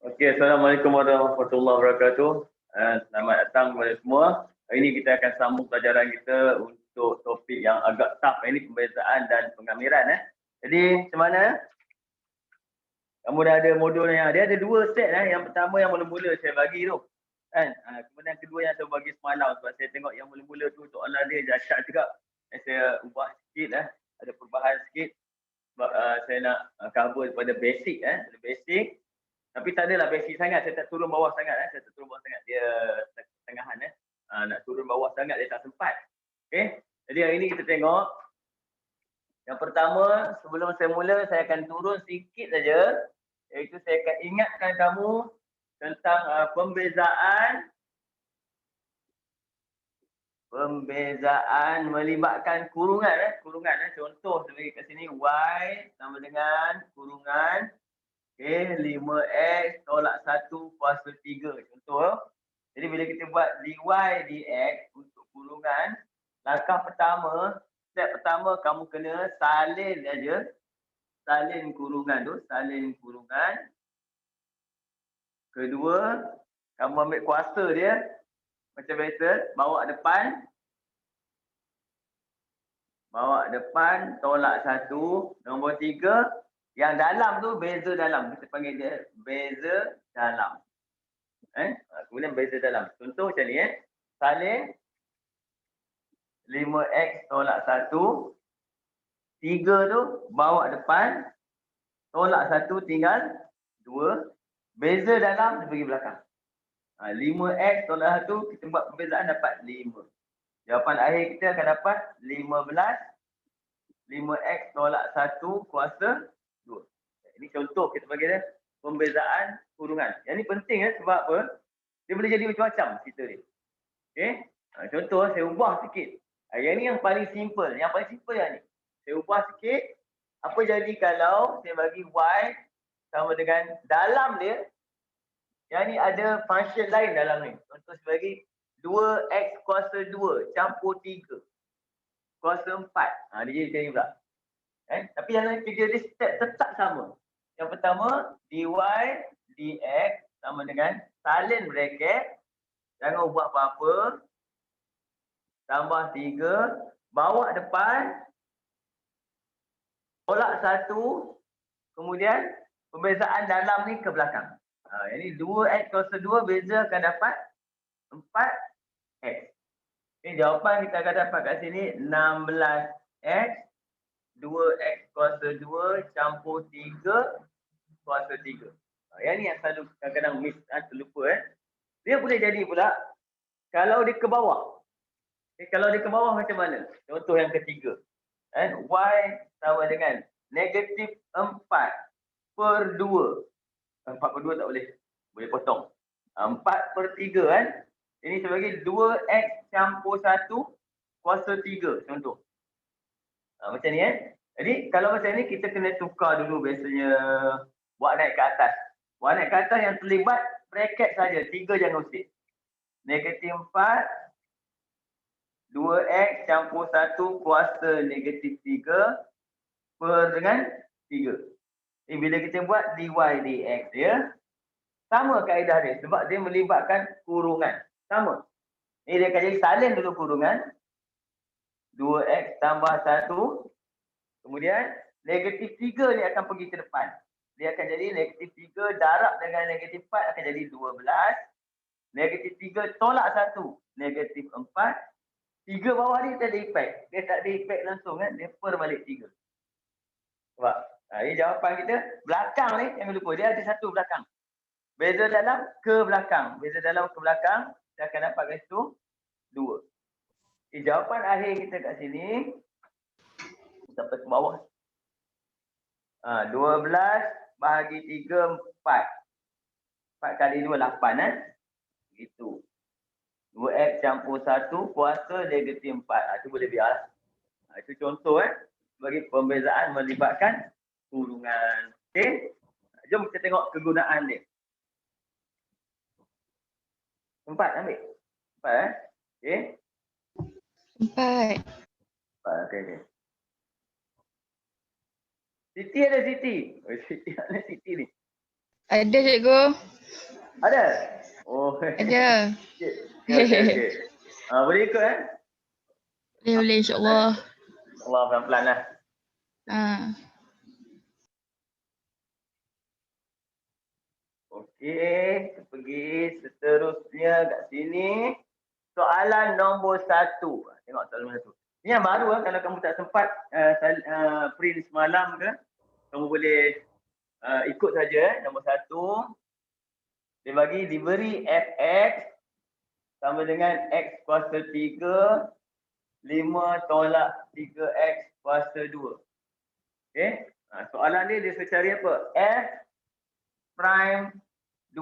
Okey, Assalamualaikum warahmatullahi wabarakatuh. Selamat datang kepada semua. Hari ini kita akan sambung pelajaran kita untuk topik yang agak tough. Ini pembezaan dan pengamiran. Jadi, macam mana? Kamu dah ada modul yang dia ada dua set. Yang pertama yang mula-mula saya bagi tu. Kan? Kemudian kedua yang saya bagi semalam sebab saya tengok yang mula-mula tu soalan dia dahsyat juga. Saya ubah sikit. Ada perubahan sikit. Sebab saya nak cover daripada basic. Basic. Tapi tak adalah basic sangat, saya tak turun bawah sangat. Saya tak turun bawah sangat, dia tengahan. Nak turun bawah sangat, dia tak sempat. Okay, jadi hari ini kita tengok. Yang pertama, sebelum saya mula, saya akan turun sikit saja. Iaitu saya akan ingatkan kamu tentang pembezaan melibatkan kurungan. Contoh sebagai kat sini, Y sama dengan kurungan. Okay, 5x tolak 1 kuasa 3. Contoh. Jadi bila kita buat dy dx untuk kurungan, langkah pertama, step pertama kamu kena salin aja. Salin kurungan tu, salin kurungan. Kedua, kamu ambil kuasa dia. Macam biasa, bawa depan. Bawa depan, tolak 1. Nombor 3, yang dalam tu beza dalam. Kita panggil dia beza dalam. Kemudian beza dalam. Contoh macam ni. Salin 5x tolak 1. 3 tu bawa depan. Tolak 1 tinggal 2. Beza dalam dia pergi belakang. 5x tolak 1 kita buat perbezaan dapat 5. Jawapan akhir kita akan dapat 15. 5x tolak 1 kuasa 2. Ini contoh kita bagi dia pembezaan kurungan. Yang ni penting sebab apa? Dia boleh jadi macam-macam cerita dia. Okey. Contoh saya ubah sikit. Yang ni yang paling simple. Yang paling simple yang ni. Saya ubah sikit. Apa jadi kalau saya bagi y sama dengan dalam dia. Yang ni ada function lain dalam ni. Contoh saya bagi 2x kuasa 2 campur 3 kuasa 4. Dia jadi macam ni pula. Tapi yang lain kerja dia step tetap sama. Yang pertama, dy dx sama dengan salin bracket. Jangan ubah apa-apa. Tambah 3. Bawa depan. Tolak 1. Kemudian, perbezaan dalam ni ke belakang. Yang ni 2x kuasa 2 beza akan dapat 4x. Jawapan kita akan dapat kat sini 16x. 2x kuasa 2 campur 3 kuasa 3. Yang ni yang selalu kadang-kadang miss, terlupa. Dia boleh jadi pula kalau dia ke bawah. Kalau dia ke bawah macam mana? Contoh yang ketiga. Y sama dengan negatif 4 per 2. 4 per 2 tak boleh. Boleh potong. 4 per 3 Ini sebagai 2x campur 1 kuasa 3. Contoh. Macam ni Jadi kalau macam ni kita kena tukar dulu biasanya buat naik ke atas. Buat naik ke atas yang terlibat bracket saja. 3 jangan usik. Negatif 4 2x campur 1 kuasa negatif 3 per dengan 3. Bila kita buat dy dx dia sama kaedah dia sebab dia melibatkan kurungan. Sama. Dia akan jadi salin dulu kurungan. 2x tambah 1. Kemudian negatif 3 ni akan pergi ke depan. Dia akan jadi negatif 3 darab dengan negatif 4 akan jadi 12. Negatif 3 tolak 1. Negatif 4. 3 bawah ni tak ada efek. Dia tak ada efek langsung Dia per balik 3. Sebab ini jawapan kita. Belakang ni jangan lupa. Dia ada satu belakang. Beza dalam ke belakang. Beza dalam ke belakang. Kita akan dapat kat situ 2. Jawapan akhir kita kat sini. Sampai ke bawah. 12 bahagi 3, 4. 4 kali 2, 8. Gitu. 2x campur 1 kuasa negatif 4. Itu boleh biar. Itu contoh sebagai pembezaan melibatkan kurungan. Okey. Jom kita tengok kegunaan dia. 4 ambil. 4 Okey. 4. 4 okey. Siti ada Siti. Siti ada Siti ni. Ada cikgu. Ada? Oh. Ada. Okey. Boleh ikut Boleh, insyaAllah. Allah pelan-pelan lah. Okey, kita pergi seterusnya kat sini. Soalan nombor 1. Tengok soalan nombor 1. Ni yang baru kalau kamu tak sempat print semalam ke, kamu boleh ikut saja nombor 1. Dia bagi diberi fx sama dengan x kuasa 3, 5 tolak 3x kuasa 2. Okey, soalan dia suruh cari apa? F prime 2.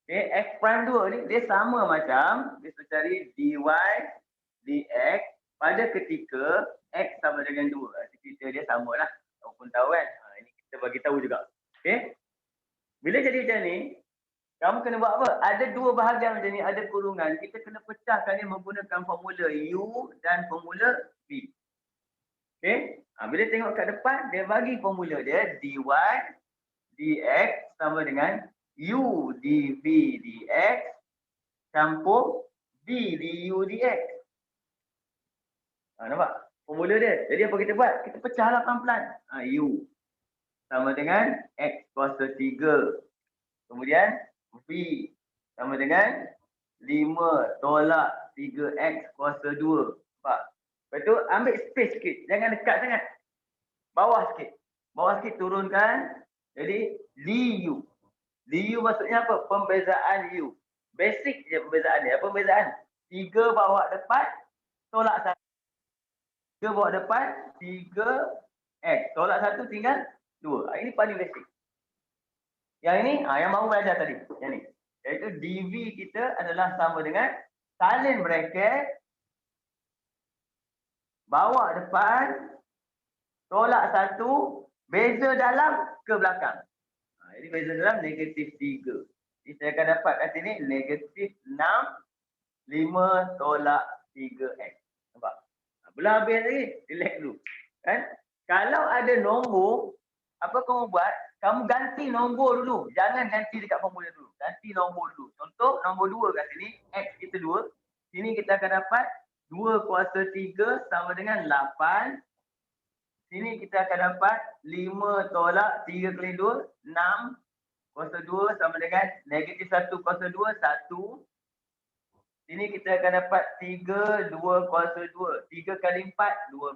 Okey, F prime 2 ni dia sama macam dia suruh cari dy dx pada ketika x sama dengan 2. Cerita dia samalah. Kamu pun tahu kan? Ini kita bagi tahu juga. Okey. Bila jadi macam ni, kamu kena buat apa? Ada dua bahagian macam ni, ada kurungan. Kita kena pecahkan dia menggunakan formula U dan formula V. Okey. Bila tengok kat depan, dia bagi formula dia dy dx sama dengan U dv dx campur V du dx. Nampak? Formula dia. Jadi apa kita buat? Kita pecahlah pelan-pelan. U sama dengan x kuasa 3. Kemudian V sama dengan 5 tolak 3x kuasa 2. Nampak? Lepas tu ambil space sikit. Jangan dekat sangat. Bawah sikit. Bawah sikit turunkan. Jadi du. Du maksudnya apa? Pembezaan U. Basic je pembezaan dia. Apa pembezaan? 3 bawa depan tolak 1. 3 bawa depan 3x. Tolak 1 tinggal 2. Ini paling basic. Yang ini, yang baru belajar tadi. Yang ni. Iaitu dv kita adalah sama dengan salin bracket bawa depan tolak 1 beza dalam ke belakang. Jadi beza dalam negatif 3. Jadi saya akan dapat kat sini negatif 6 5 tolak 3x. Nampak? Belum habis lagi. Relax dulu. Kan? Kalau ada nombor, apa kamu buat? Kamu ganti nombor dulu. Jangan ganti dekat formula dulu. Ganti nombor dulu. Contoh nombor 2 kat sini. X kita 2. Sini kita akan dapat 2 kuasa 3 sama dengan 8. Sini kita akan dapat 5 tolak 3 kali 2. 6. Kuasa 2 sama dengan negatif 1 kuasa 2. 1. Sini kita akan dapat 3. 2 kuasa 2. 3 kali 4. 12.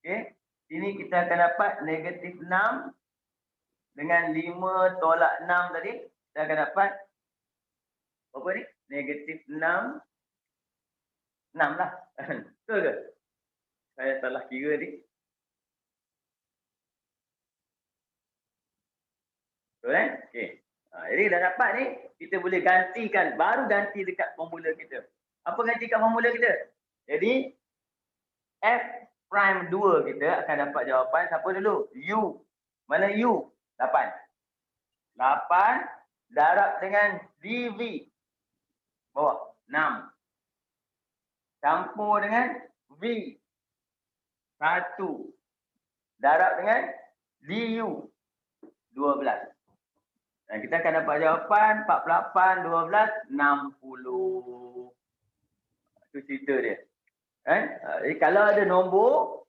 Okey. Sini kita akan dapat negatif 6. Dengan 5 tolak 6 tadi, kita akan dapat apa ni? Negatif 6. 6 lah. Betul ke? Saya salah kira ni. Betul Okey. Jadi dah dapat ni, kita boleh gantikan. Baru ganti dekat formula kita. Apa ganti kat formula kita? Jadi, F prime 2 kita akan dapat jawapan. Siapa dulu? U. Mana U? 8. 8 darab dengan dv. Bawah. 6. Campur dengan V. 1. Darab dengan du. 12. Dan kita akan dapat jawapan 48, 12, 60. Itu cerita dia. Jadi kalau ada nombor,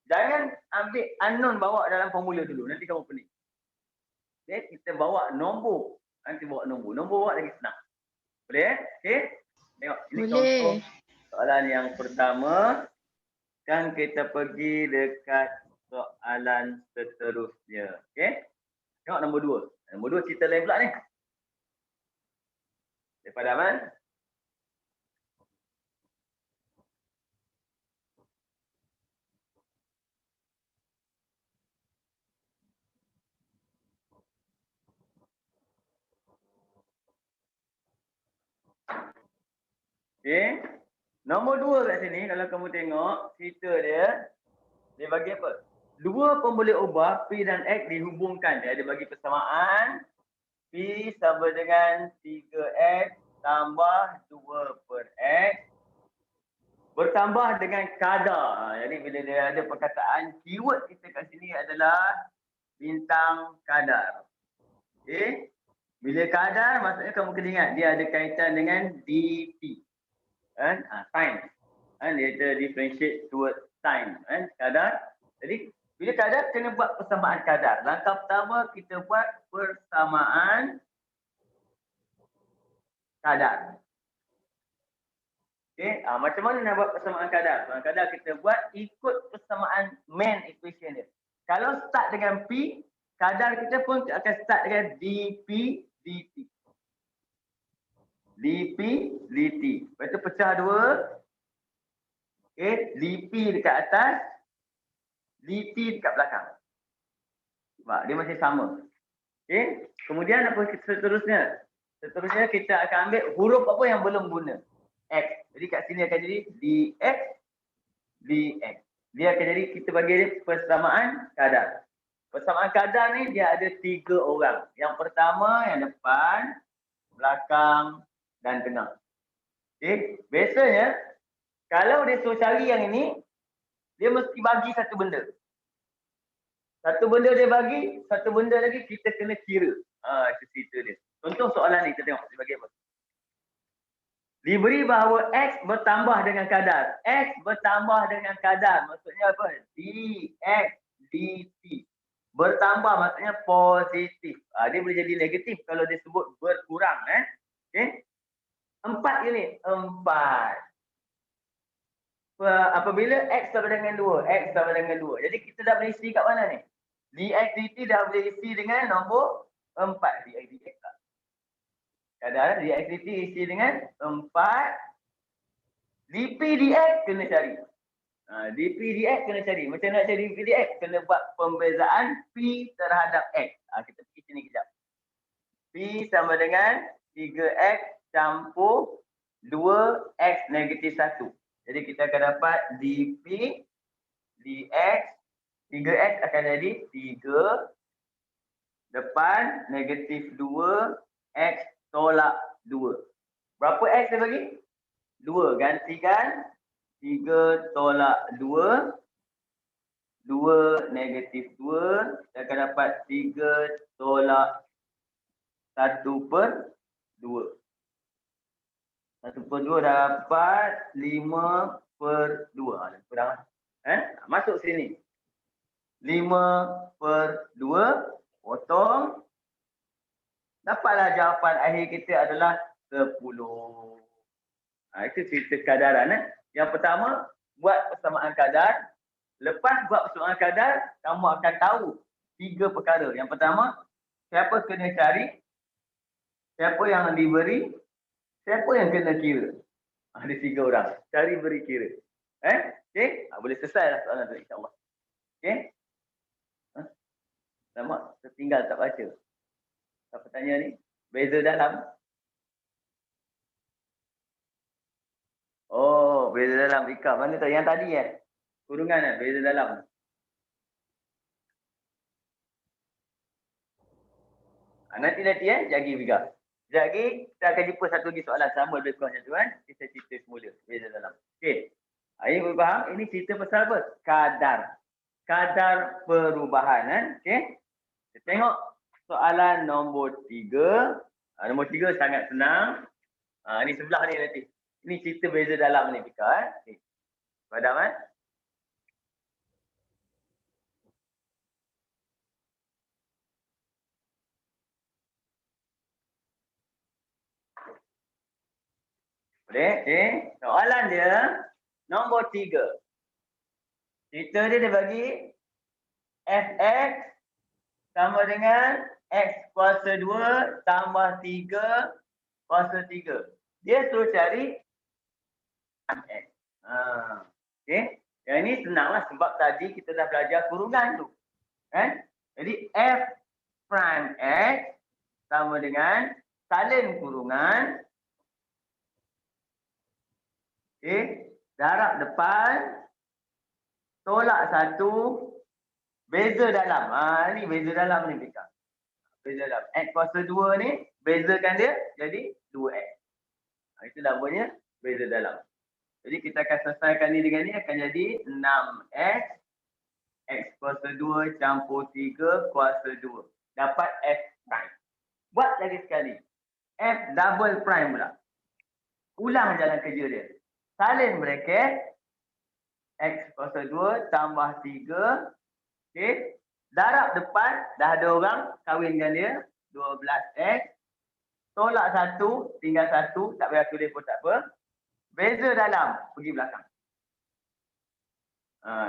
jangan ambil unknown bawa dalam formula dulu. Nanti kamu pening. Okay, kita bawa nombor. Nanti bawa nombor. Nombor bawa lagi senang. Boleh? Okey. Tengok. Ini contoh soalan yang pertama. Kan kita pergi dekat soalan seterusnya. Okey. Tengok nombor 2. Nombor 2 cerita lain pula ni. Daripada Aman. Okey. Nombor 2 kat sini kalau kamu tengok cerita dia bagi apa? Dua pemboleh ubah P dan X dihubungkan. Dia bagi persamaan P sama dengan 3X tambah 2 per X bertambah dengan kadar. Jadi bila dia ada perkataan, keyword kita kat sini adalah bintang kadar. Okey. Bila kadar, maksudnya kamu kena ingat dia ada kaitan dengan dt. Kan? Sin. Kan? Dia ada differentiate towards sin. Kan? Kadar. Jadi, bila kadar, kena buat persamaan kadar. Langkah pertama, kita buat persamaan kadar. Okay, macam mana nak buat persamaan kadar? Persamaan kadar kita buat ikut persamaan main equation dia. Kalau start dengan P, kadar kita pun akan start dengan dP dt. dP dt. Lepas tu pecah dua. Okay, dP dekat atas, dt dekat belakang. Sebab dia masih sama. Okay, kemudian apa seterusnya? Seterusnya kita akan ambil huruf apa yang belum guna. X. Jadi kat sini akan jadi dx, dx. Dia akan jadi, kita bagi dia persamaan kadar. Persamaan kadar ni dia ada 3 orang. Yang pertama yang depan, belakang dan tengah. Okay. Biasanya kalau dia suruh cari yang ini, dia mesti bagi satu benda. Satu benda dia bagi, satu benda lagi kita kena kira. Itu cerita dia. Contoh soalan ni kita tengok dia bagi apa. Diberi bahawa X bertambah dengan kadar. X bertambah dengan kadar. Maksudnya apa? dx dt. Bertambah maksudnya positif. Dia boleh jadi negatif kalau dia sebut berkurang. Okay? 4 unit. 4. Apabila X sama dengan 2. X sama dengan 2. Jadi kita dah boleh isi kat mana ni? dx dt dah boleh isi dengan nombor 4. dx dt. Kadar dx dt isi dengan 4. dp dx kena cari. dp dx kena cari. Macam nak cari dp dx? Kena buat pembezaan P terhadap X. Kita pergi sini kejap. P sama dengan 3X campur 2X negatif 1. Jadi kita akan dapat dp dx 3X akan jadi 3 depan negatif 2X tolak 2. Berapa X dia bagi? 2. Gantikan 3 tolak 2. 2 negatif 2. Kita akan dapat 3 tolak 1/2. 1/2 dapat 5/2. Kurang lah. Masuk sini. 5/2. Potong. Dapatlah jawapan akhir kita adalah 10. Itu cerita kadaran. Yang pertama, buat persamaan kadar. Lepas buat persamaan kadar, kamu akan tahu 3 perkara. Yang pertama, siapa kena cari, siapa yang diberi, siapa yang kena kira. Ada 3 orang. Cari, beri, kira. Okay? Boleh selesai lah soalan tu, insyaAllah. Okay? Selamat, tertinggal tak baca. Apa tanya ni? Beza dalam. Oh, beza dalam Rika. Mana tu? Yang tadi kurungan beza dalam. Nanti jagi Rika. Sekejap kita akan jumpa satu lagi soalan sama lebih kurang macam tu Kita cerita semula beza dalam. Okey. Ini boleh faham? Ini cerita pasal apa? Kadar. Kadar perubahan. Okey. Kita tengok soalan nombor 3. Nombor 3 sangat senang. Ini sebelah ni nanti. Ini cerita beza dalam ni Rika. Okay. Padam Boleh? Okay. Soalan dia nombor 3. Cerita dia bagi fx sama dengan x kuasa 2 tambah 3 kuasa 3. Dia suruh cari x. Okay. Yang ini senanglah sebab tadi kita dah belajar kurungan tu. Jadi f prime x sama dengan salin kurungan. Okay. Darab depan tolak 1 beza dalam. Ni beza dalam ni Bika. Beza dalam. X kuasa 2 ni bezakan dia jadi 2x. Itu namanya beza dalam. Jadi kita akan selesaikan ni dengan ni akan jadi 6x x kuasa 2 campur 3 kuasa 2. Dapat f prime. Buat lagi sekali. F double prime pula. Ulang jalan kerja dia. Salin bracket. X kuasa 2 tambah 3. Okey. Darab depan. Dah ada orang kahwin dengan dia. 12X. Tolak 1. Tinggal 1. Tak payah tulis pun tak apa. Beza dalam. Pergi belakang.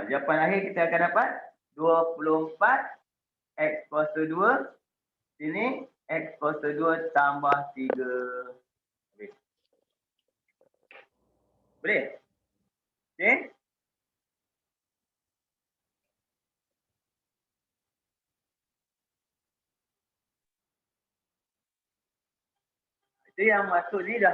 Jawapan akhir kita akan dapat 24 X kuasa 2. Sini X kuasa 2 tambah 3. Boleh? Okey. Itu yang masuk ni dah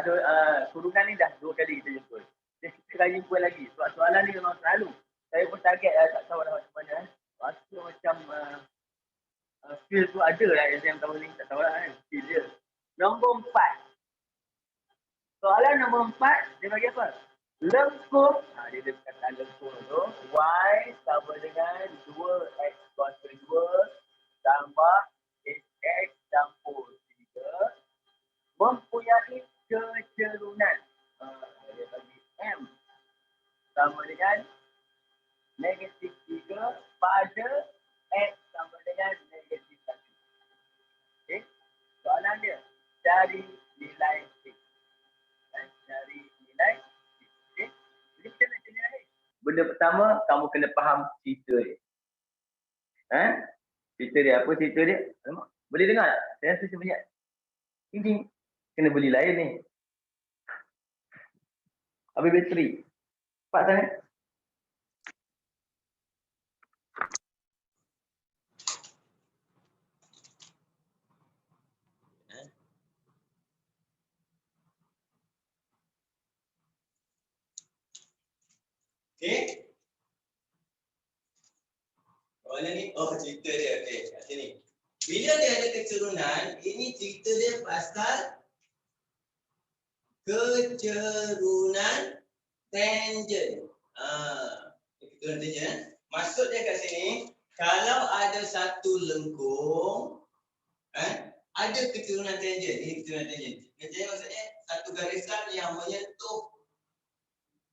kurungan ni dah 2 kali kita jemput. Kita kali jumpa lagi. Soalan ni memang selalu. Saya pun target tak tahu dah macam mana. Rasa macam skill tu ada lah exam tahun ni. Tak tahu lah kan. Skill dia. Nombor 4. Soalan nombor 4 dia bagi apa? Lengkung. Dia kata lengkung tu. Y sama dengan 2X kuasa 2 tambah X campur 3. Mempunyai kecerunan. Dia bagi M sama dengan negatif 3 pada X sama dengan negatif 1. Okay. Soalan dia, cari nilai X. Cari nilai X. Okay. Jadi kita nak cari nilai X. Benda pertama, kamu kena faham cerita dia. Cerita dia, apa cerita dia? Alamak. Boleh dengar tak? Saya rasa sebanyak ini kena beli lain ni. Habis bateri. Cepat sangat. Okey. Soalan ni, cerita dia. Okey, kat sini. Bila dia ada kecerunan, ini cerita dia pasal kecerunan tangent. Kecerunan tangent. Maksud dia kat sini, kalau ada satu lengkung, ada kecerunan tangent. Ini kecerunan tangent. Tangent maksudnya satu garisan yang menyentuh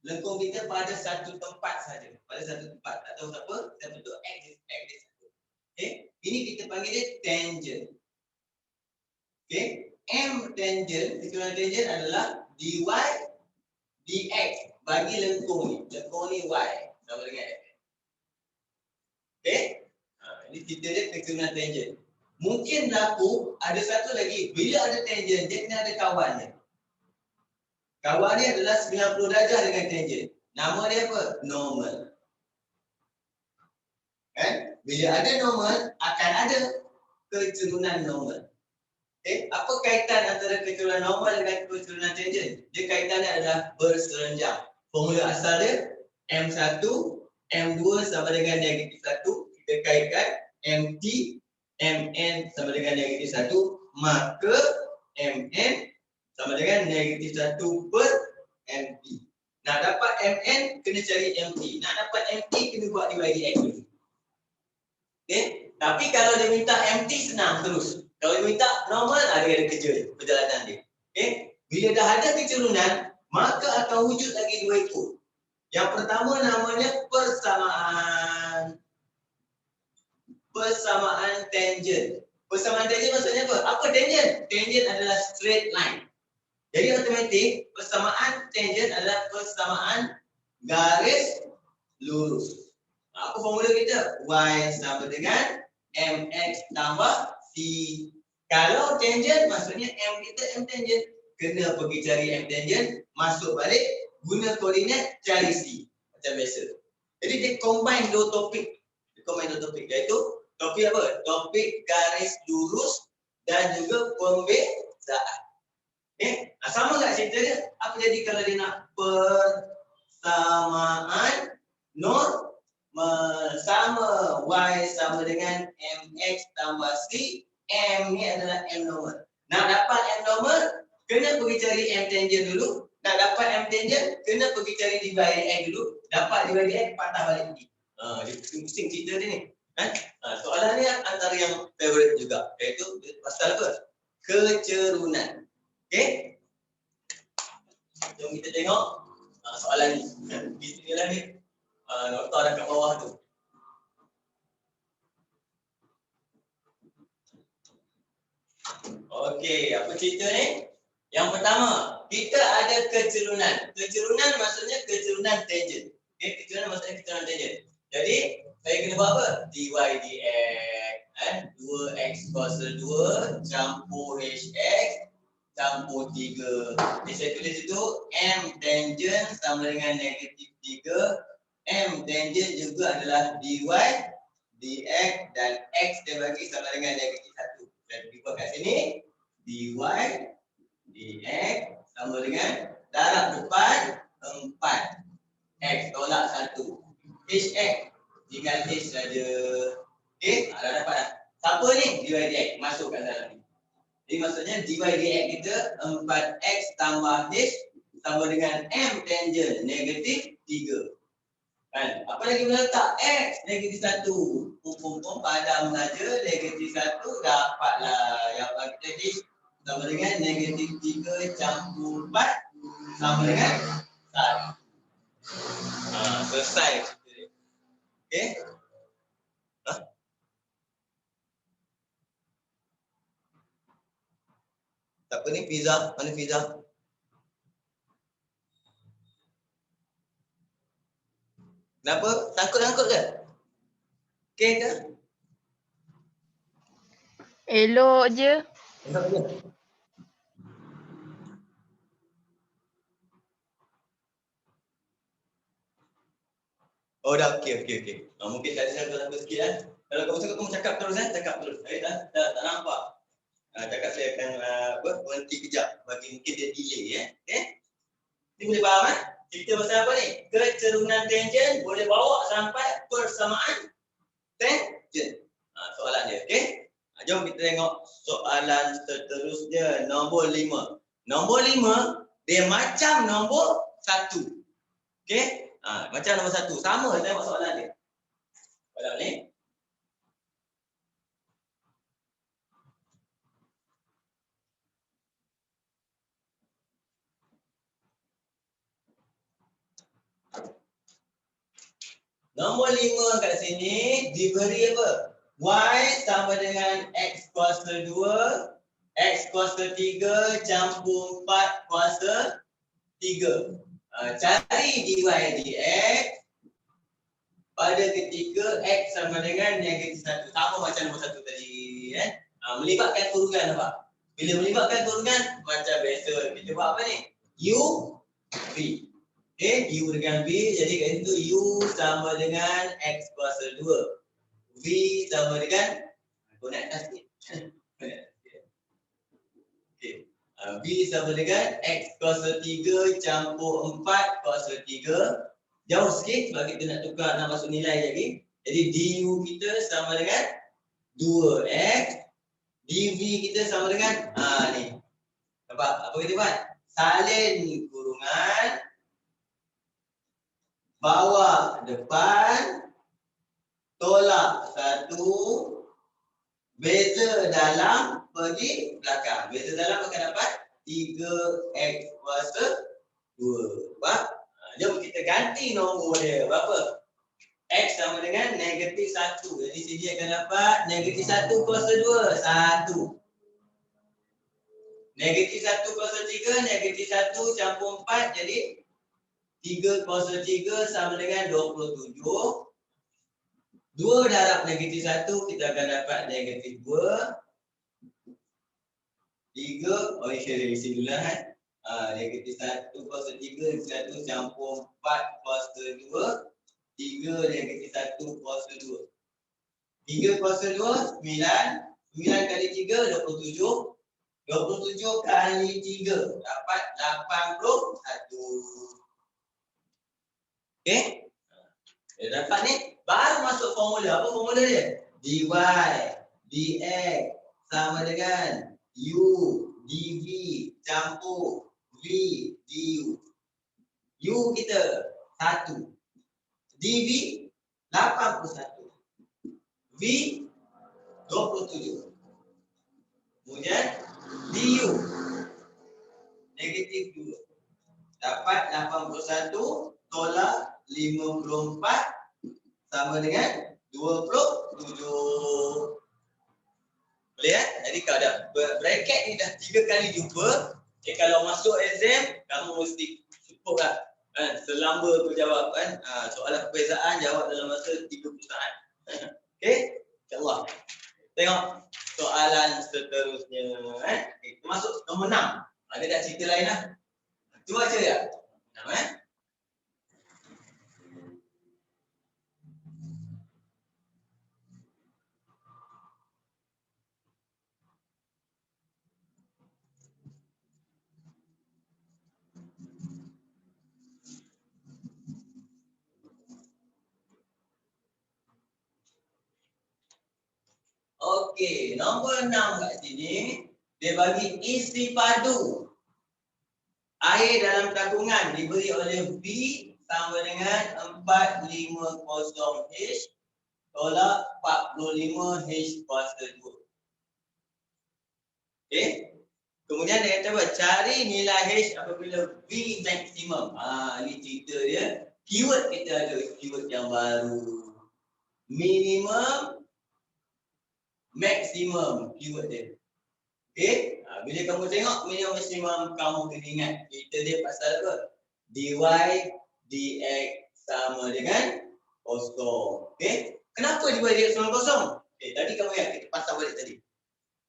lengkung kita pada satu tempat saja. Pada satu tempat. Tak tahu siapa, kita bentuk X dia satu. Okay. Ini kita panggil dia tangent. Okay. M tangent, kecerunan tangent adalah dy dx bagi lengkung ni. Lengkung ni y sama dengan x. Okay. Ini kita dia kecerunan tangent. Mungkin berlaku ada satu lagi. Bila ada tangent, dia kena ada kawannya. Kawan ni adalah 90 darjah dengan tangent. Nama dia apa? Normal. Bila ada normal, akan ada kecerunan normal. Okay. Apa kaitan antara kecerunan normal dengan kecerunan tangent? Dia kaitannya adalah berserenjang. Formula asal dia M1, M2 sama dengan negatif 1. Kita kaitkan MT, MN sama dengan negatif 1. Maka MN sama dengan negatif 1 per MT. Nak dapat MN, kena cari MT. Nak dapat MT, kena buat dy dx dulu. Okay. Tapi kalau dia minta MT, senang terus. Kalau dia minta normal, dia ada kerja perjalanan dia. Okay. Bila dah ada kecerunan, maka akan wujud lagi dua ekor. Yang pertama namanya persamaan. Persamaan tangent. Persamaan tangent maksudnya apa? Apa tangent? Tangent adalah straight line. Jadi automatik persamaan tangent adalah persamaan garis lurus. Apa formula kita? Y sama dengan mx tambah c. Kalau tangent maksudnya m kita m tangent. Kena pergi cari m tangent, masuk balik, guna koordinat, cari c. Macam biasa. Jadi dia combine dua topik. Dia combine dua topik. Iaitu topik apa? Topik garis lurus dan juga pembezaan. Okay. Sama tak cerita dia? Apa jadi kalau dia nak persamaan norm sama y sama dengan mx tambah c. M ni adalah m normal. Nak dapat m normal, kena pergi cari m tangent dulu. Nak dapat m tangent, kena pergi cari dy dx dulu. Dapat dy dx, patah balik ni. Dia pusing cerita dia ni. Soalan ni antara yang favorite juga. Iaitu pasal apa? kecerunan. Okey? Jom kita tengok soalan ni. Di sini lah ni. Nota dah kat bawah tu. Okey, apa cerita ni? Yang pertama, kita ada kecerunan. Kecerunan maksudnya kecerunan tangent. Okey, kecerunan maksudnya kecerunan tangent. Jadi, saya kena buat apa? dy dx 2x kuasa 2 campur hx campur 3. Jadi saya tulis itu m tangent sama dengan negatif 3. M tangent juga adalah dy dx dan x dia bagi sama dengan negatif 1. Dan kita kat sini dy dx sama dengan darab depan 4 x tolak 1 hx tinggal h saja. Okey, dah dapat dah. Siapa ni? Dy dx masukkan dalam ni. Jadi maksudnya dy dx kita 4x tambah h sama dengan m tangent negatif 3. Kan? Apa lagi boleh letak? X negatif 1. Pum padam saja negatif 1 dapatlah. Yang bagi tadi sama dengan negatif 3 campur 4 sama dengan 1. Selesai. Okey? Siapa ni? Fiza? Mana Fiza? Kenapa? Takut ke? Okey ke? Elok je. Elok je. Oh dah okey. Mungkin tadi saya terlambat sikit kan. Kalau kamu cakap, kamu cakap terus kan? Cakap terus. Tak nampak. Cakap saya akan berhenti kejap bagi mungkin dia delay ya. Okey? Ni boleh faham kan? Cerita pasal apa ni? Kecerunan tangent boleh bawa sampai persamaan tangent. Soalan dia, okey? Jom kita tengok soalan seterusnya, nombor 5. Nombor 5 dia macam nombor 1. Okey? Macam nombor 1. Sama tengok soalan dia. Soalan ni. Nombor 5 kat sini diberi apa? Y sama dengan X kuasa 2, X kuasa 3 campur 4 kuasa 3. Cari dy dx pada ketika X sama dengan negatif 1. Sama macam nombor 1 tadi. Melibatkan turunan apa? Bila melibatkan turunan, macam biasa. Kita buat apa ni? U, V. Okay, U dengan V, jadi kat situ U sama dengan X kuasa 2. V sama dengan, aku nak atas ni. Okay. V sama dengan X kuasa 3 campur 4 kuasa 3. Jauh sikit sebab kita nak tukar, nak masuk nilai lagi. Jadi DU kita sama dengan 2X. DV kita sama dengan, ni. Nampak? Apa kita buat? Salin kurungan. Bawah depan, tolak 1, beza dalam pergi belakang. Beza dalam akan dapat 3x kuasa 2. Nampak? Jom kita ganti nombor dia. Berapa? X sama dengan negatif 1. Jadi sini akan dapat negatif 1 kuasa 2. 1. Negatif 1 kuasa 3, negatif 1 campur 4. Jadi 3 kuasa 3 sama dengan 27. 2 darab negatif 1 kita akan dapat negatif 2. 3, isi dulu lah. Negatif 1 kuasa 3, 1 campur 4 kuasa 2. 3 negatif 1 kuasa 2. 3 kuasa 2, 9. 9 kali 3, 27. 27 kali 3 dapat 81. Okey? Dapat ni baru masuk formula. Apa formula dia? dy dx sama dengan u dv campur v du. U kita 1. dv 81. V 27. Kemudian dapat 81 tolak 54 sama dengan 27. Boleh ya? Jadi kalau ada bracket ni dah 3 kali jumpa, kalau masuk exam kamu mesti cukup lah. Selamba tu jawab kan. Soalan perbezaan jawab dalam masa 30 saat. Okey? InsyaAllah. Tengok soalan seterusnya. Kita masuk nombor 6. Ada tak cerita lain lah? Tu baca ya? 6 Okey, nombor 6 kat sini dia bagi isi padu air dalam tabungan diberi oleh V sama dengan 450H tolak 45H kuasa 2. Okey. Kemudian dia kata apa? Cari nilai H apabila V maksimum. Ini cerita dia. Keyword kita ada keyword yang baru. Minimum, maksimum keyword dia. Okey, bila kamu tengok minimum maksimum, kamu kena ingat cerita dia pasal apa? Dy dx sama dengan kosong. Okey, kenapa dy dx sama kosong? Okey, tadi kamu ingat kita pasal balik tadi.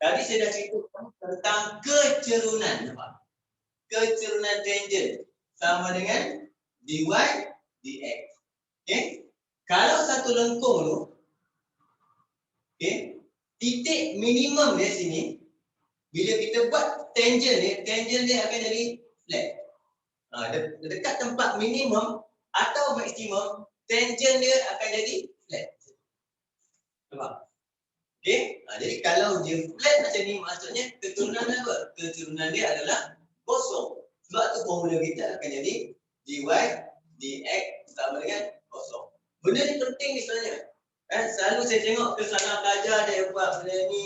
Tadi saya dah cerita tentang kecerunan, nampak? Kecerunan tangent sama dengan dy dx. Okey, kalau satu lengkung tu, okey, titik minimum dia sini, bila kita buat tangent dia akan jadi flat. Dekat tempat minimum atau maksimum, tangent dia akan jadi flat. Nampak? Okey, jadi kalau dia flat macam ni, maksudnya keturunan apa? Keturunan dia adalah kosong. Sebab tu formula kita akan jadi dy dx sama dengan kosong. Benda ni penting ni sebenarnya. Selalu saya tengok kesalahan pelajar dia buat benda ni,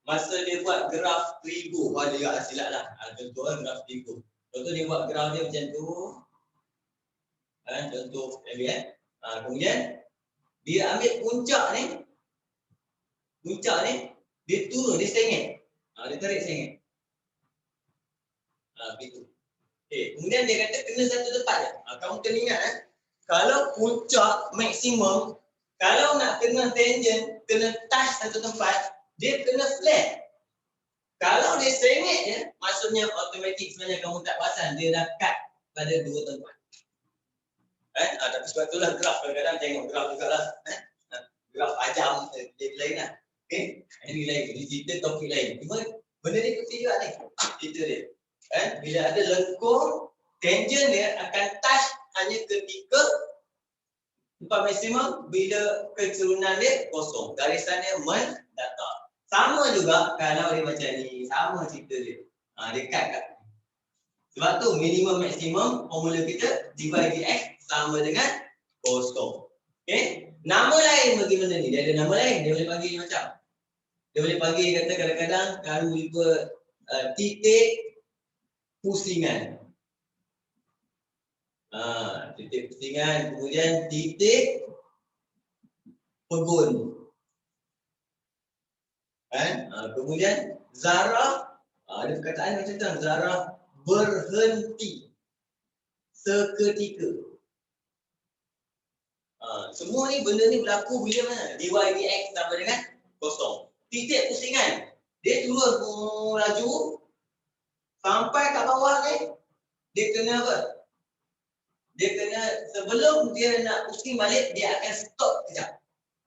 masa dia buat graf trigo, dia agak silap lah. Contoh graf trigo. Contoh dia buat graf dia macam tu. Contoh kemudian dia ambil puncak ni, dia turun, dia sengit. Dia tarik sengit. Begitu. Okay. Kemudian dia kata kena satu tempat je. Kamu kena ingat kalau puncak maksimum, kalau nak kena tangent, kena touch satu tempat, dia kena flat. Kalau dia sengit je, maksudnya automatik sebenarnya kamu tak perasan dia dah cut pada dua tempat. Tapi sebab itulah graf kadang-kadang tengok graf jugalah. Graf ajam dia lain lah. Okey, ini lain, ini cerita topik lain. Cuma benda ni penting juga ni. Cerita dia. Bila ada lengkung, tangent dia akan touch hanya ketika tempat maksimum bila kecerunan dia kosong. Garisan dia mendatar. Sama juga kalau dia macam ni, sama cerita dia. Dia cut. Sebab tu minimum maksimum formula kita dy dx sama dengan kosong. Okey? Nama lain bagi benda ni, dia ada nama lain. Dia boleh panggil macam. Dia boleh panggil kata kadang-kadang kamu jumpa titik pusingan. Titik pusingan, kemudian titik pegun. Kemudian zarah, ada perkataan macam tu, zarah berhenti seketika. Semua ni benda ni berlaku bila mana? Dy dx sama dengan kosong. Titik pusingan, dia turun laju sampai kat bawah ni, dia kena apa? Dia kena, sebelum dia nak pusing balik, dia akan stop kejap.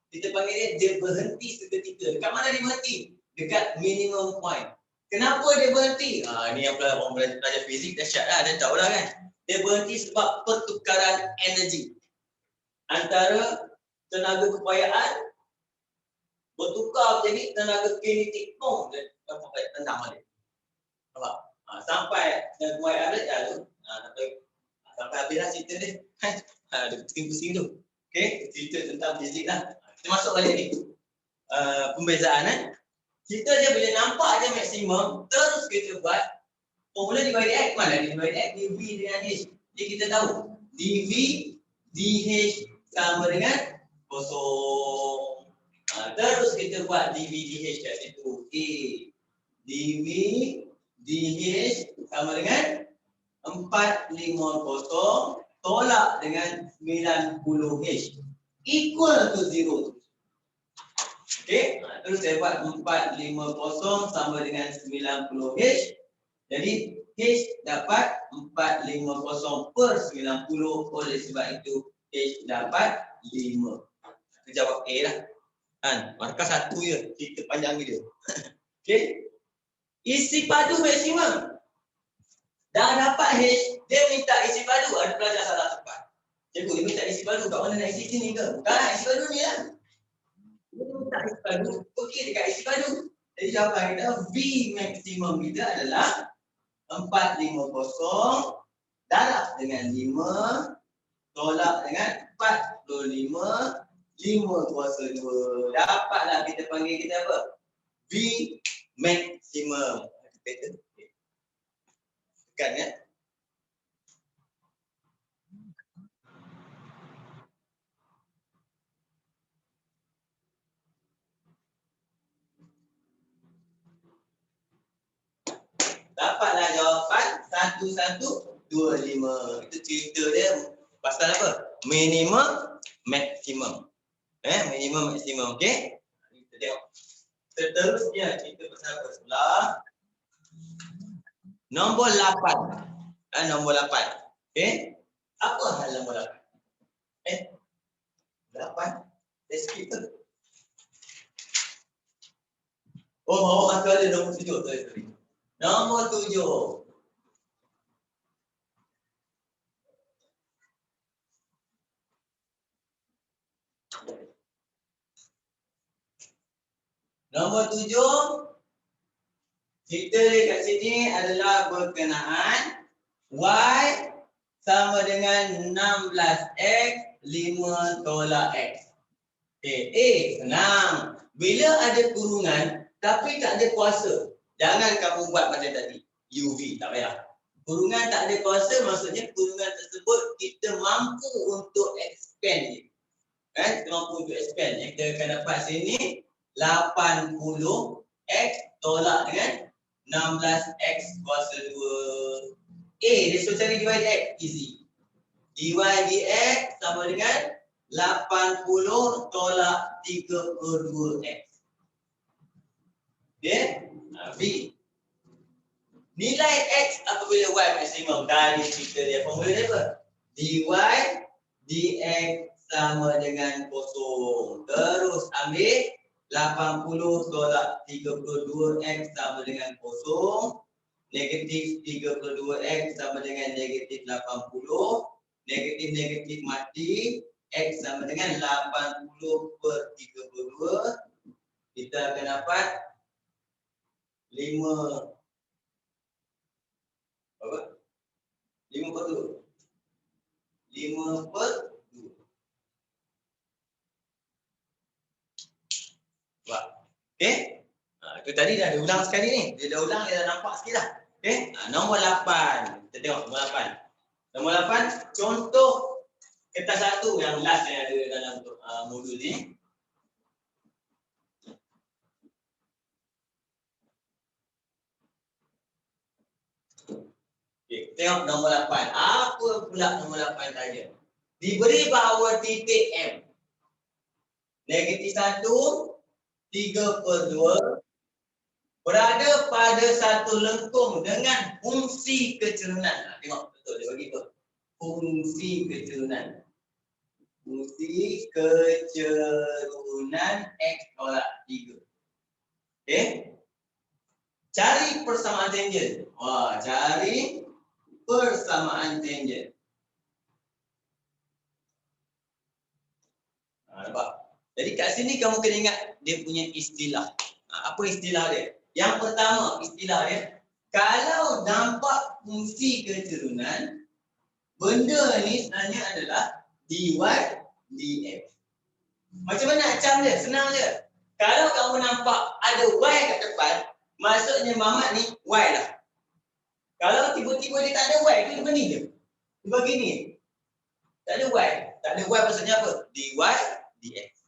Kita panggil dia berhenti seketika. Dekat mana dia berhenti? Dekat minimum point. Kenapa dia berhenti? Ni yang orang belajar fizik dahsyat lah, dia tahu lah kan. Dia berhenti sebab pertukaran energi antara tenaga keupayaan bertukar menjadi tenaga kinetik. Dia dapat tendang balik. Nampak? Sampai tenaga keupayaan dia sampai habislah cerita dia. Dia pusing-pusing tu. Okey, cerita tentang fizik lah. Kita masuk balik ni. Pembezaan Cerita dia bila nampak je maksimum, terus kita buat Formula dy dx mana dy dx dv dengan h. Jadi kita tahu dv dh sama dengan kosong. Terus kita buat dv dh kat situ. Okey. dv dh sama dengan 450 tolak dengan 90h equal to 0. Okey, terus saya buat 450 sama dengan 90h. Jadi H dapat 450 per 90, oleh sebab itu H dapat 5. Kita jawab A lah. Kan, markah 1 je, cerita panjang dia. Okey. Isi padu maksimum. Dah dapat H, dia minta isi padu. Ada pelajar salah tepat. Cikgu, dia minta isi padu. Kat mana nak isi sini ke? Bukan, isi padu ni lah. Dia minta isi padu. Okey, dekat isi padu. Jadi jawapan kita, V maksimum kita adalah 450 darab dengan 5 tolak dengan 45 5 kuasa 2. Dapatlah kita panggil kita apa? V maksimum. Kan ya? Dapatlah jawapan 1125. Itu cerita dia pasal apa? Minimum maksimum. Minimum maksimum. Okey? Kita tengok. Seterusnya kita pasal apa sebelah? Nombor 8. Nombor 8. Okey? Apa hal nombor 8? 8. Let's skip tu. Oh, bawah tu ada nombor 7. Sorry. Nombor 7. Nombor 7. Cerita dia kat sini adalah berkenaan Y sama dengan 16X 5 tolak X. Okay. Senang. Bila ada kurungan tapi tak ada kuasa, jangan kamu buat macam tadi. UV, tak payah. Kurungan tak ada kuasa, maksudnya kurungan tersebut kita mampu untuk expand dia. Kita mampu untuk expand. Kita akan dapat sini 80X tolak dengan 16X kuasa 2. Dia suruh cari dy dx. Easy. Dy dx sama dengan 80 tolak 32X. Okay? B. Nilai X apabila Y maksimum. Tadi cerita dia. Formula dia apa? Dy dx sama dengan kosong. Terus ambil 80 tolak 32X sama dengan kosong. Negatif 32X sama dengan negatif 80. Negatif mati. X sama dengan 80 per 32. Kita akan dapat 5 apa? 5 per 2. 5 per 2. Wah. Okey. Itu tadi dah ulang sekali ni. Dia dah ulang, dia dah nampak sikit dah. Okey. Nombor 8. Kita tengok nombor 8. Nombor 8, contoh kertas satu yang last yang ada dalam modul ni. Okay, tengok nombor 8. Apa pula nombor 8 saja? Diberi bahawa titik M. Negatif 1, 3 per 2. Berada pada satu lengkung dengan fungsi kecerunan. Tengok betul dia bagi apa? Fungsi kecerunan. Fungsi kecerunan X tolak 3. Okey. Cari persamaan tangen. Cari persamaan tangen. Nampak? Jadi kat sini kamu kena ingat dia punya istilah. Apa istilah dia? Yang pertama istilah dia, kalau nampak fungsi kecerunan, benda ni sebenarnya adalah dy dx. Macam mana nak cam dia? Senang je. Kalau kamu nampak ada y kat depan, maksudnya Mamat ni y lah. Kalau tiba-tiba dia tak ada Y, itu dia begini je. Dia begini. Tak ada Y. Tak ada Y maksudnya apa? dy dx.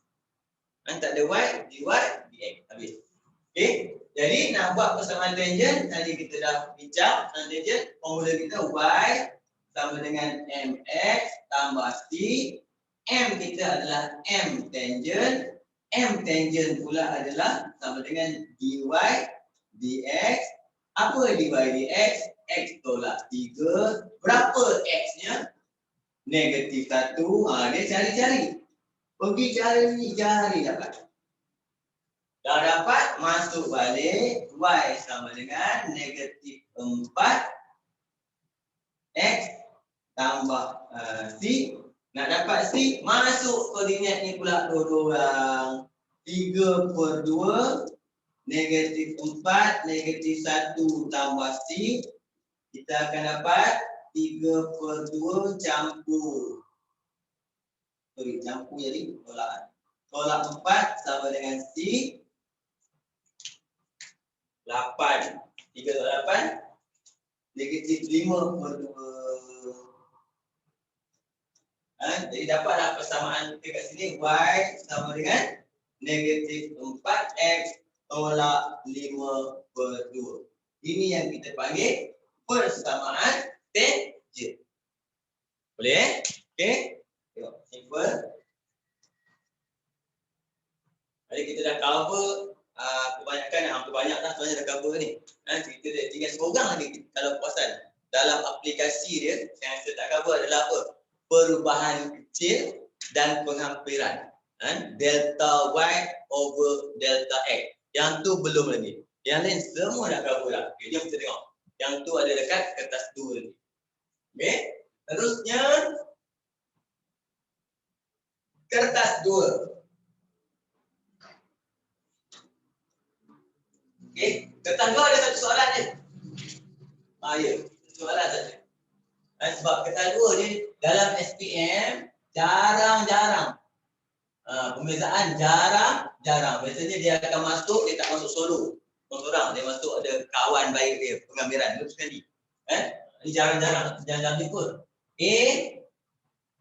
Tak ada Y, dy dx. Habis. Okey. Jadi nak buat persamaan tangent, tadi kita dah bincang tentang tangent. Formula kita Y sama dengan mx tambah c. M kita adalah M tangent. M tangent pula adalah sama dengan dy dx. Apa dy dx? X tolak 3. Berapa X-nya? Negatif 1. Dia cari-cari. Pergi cari dapat. Dah dapat, masuk balik. Y sama dengan negatif 4. X tambah C. Nak dapat C, masuk koordinat ni pula dua-dua orang. 3/2. Negatif 4, negatif 1 tambah C. Kita akan dapat 3/2 campur. Campur jadi tolak. Tolak 4 sama dengan C. 8. 3 tolak 8. Negatif 5/2. Jadi dapatlah persamaan kita kat sini. Y sama dengan negatif 4X tolak 5/2. Ini yang kita panggil persamaan tangent. Boleh? Okey. Tengok simple. Jadi kita dah cover kebanyakan, hampir banyak dah sebenarnya dah cover ni. Kita dah tinggal seorang lagi kalau perasan. Dalam aplikasi dia yang saya tak cover adalah apa? Perubahan kecil dan penghampiran. Delta Y over delta X. Yang tu belum lagi. Yang lain semua dah cover dah. Okay, jom kita tengok. Yang tu ada dekat kertas 2 ni. Okey. Terusnya kertas 2. Okey, kertas 2 ada satu soalan je. Ya, soalan saja. Sebab kertas 2 ni dalam SPM jarang-jarang. Pembezaan jarang-jarang. Biasanya dia akan masuk, dia tak masuk solo. Seorang dia masuk ada kawan baik dia, penggambaran itu sekali. Ini jarang-jarang, jarang-jarang pun. A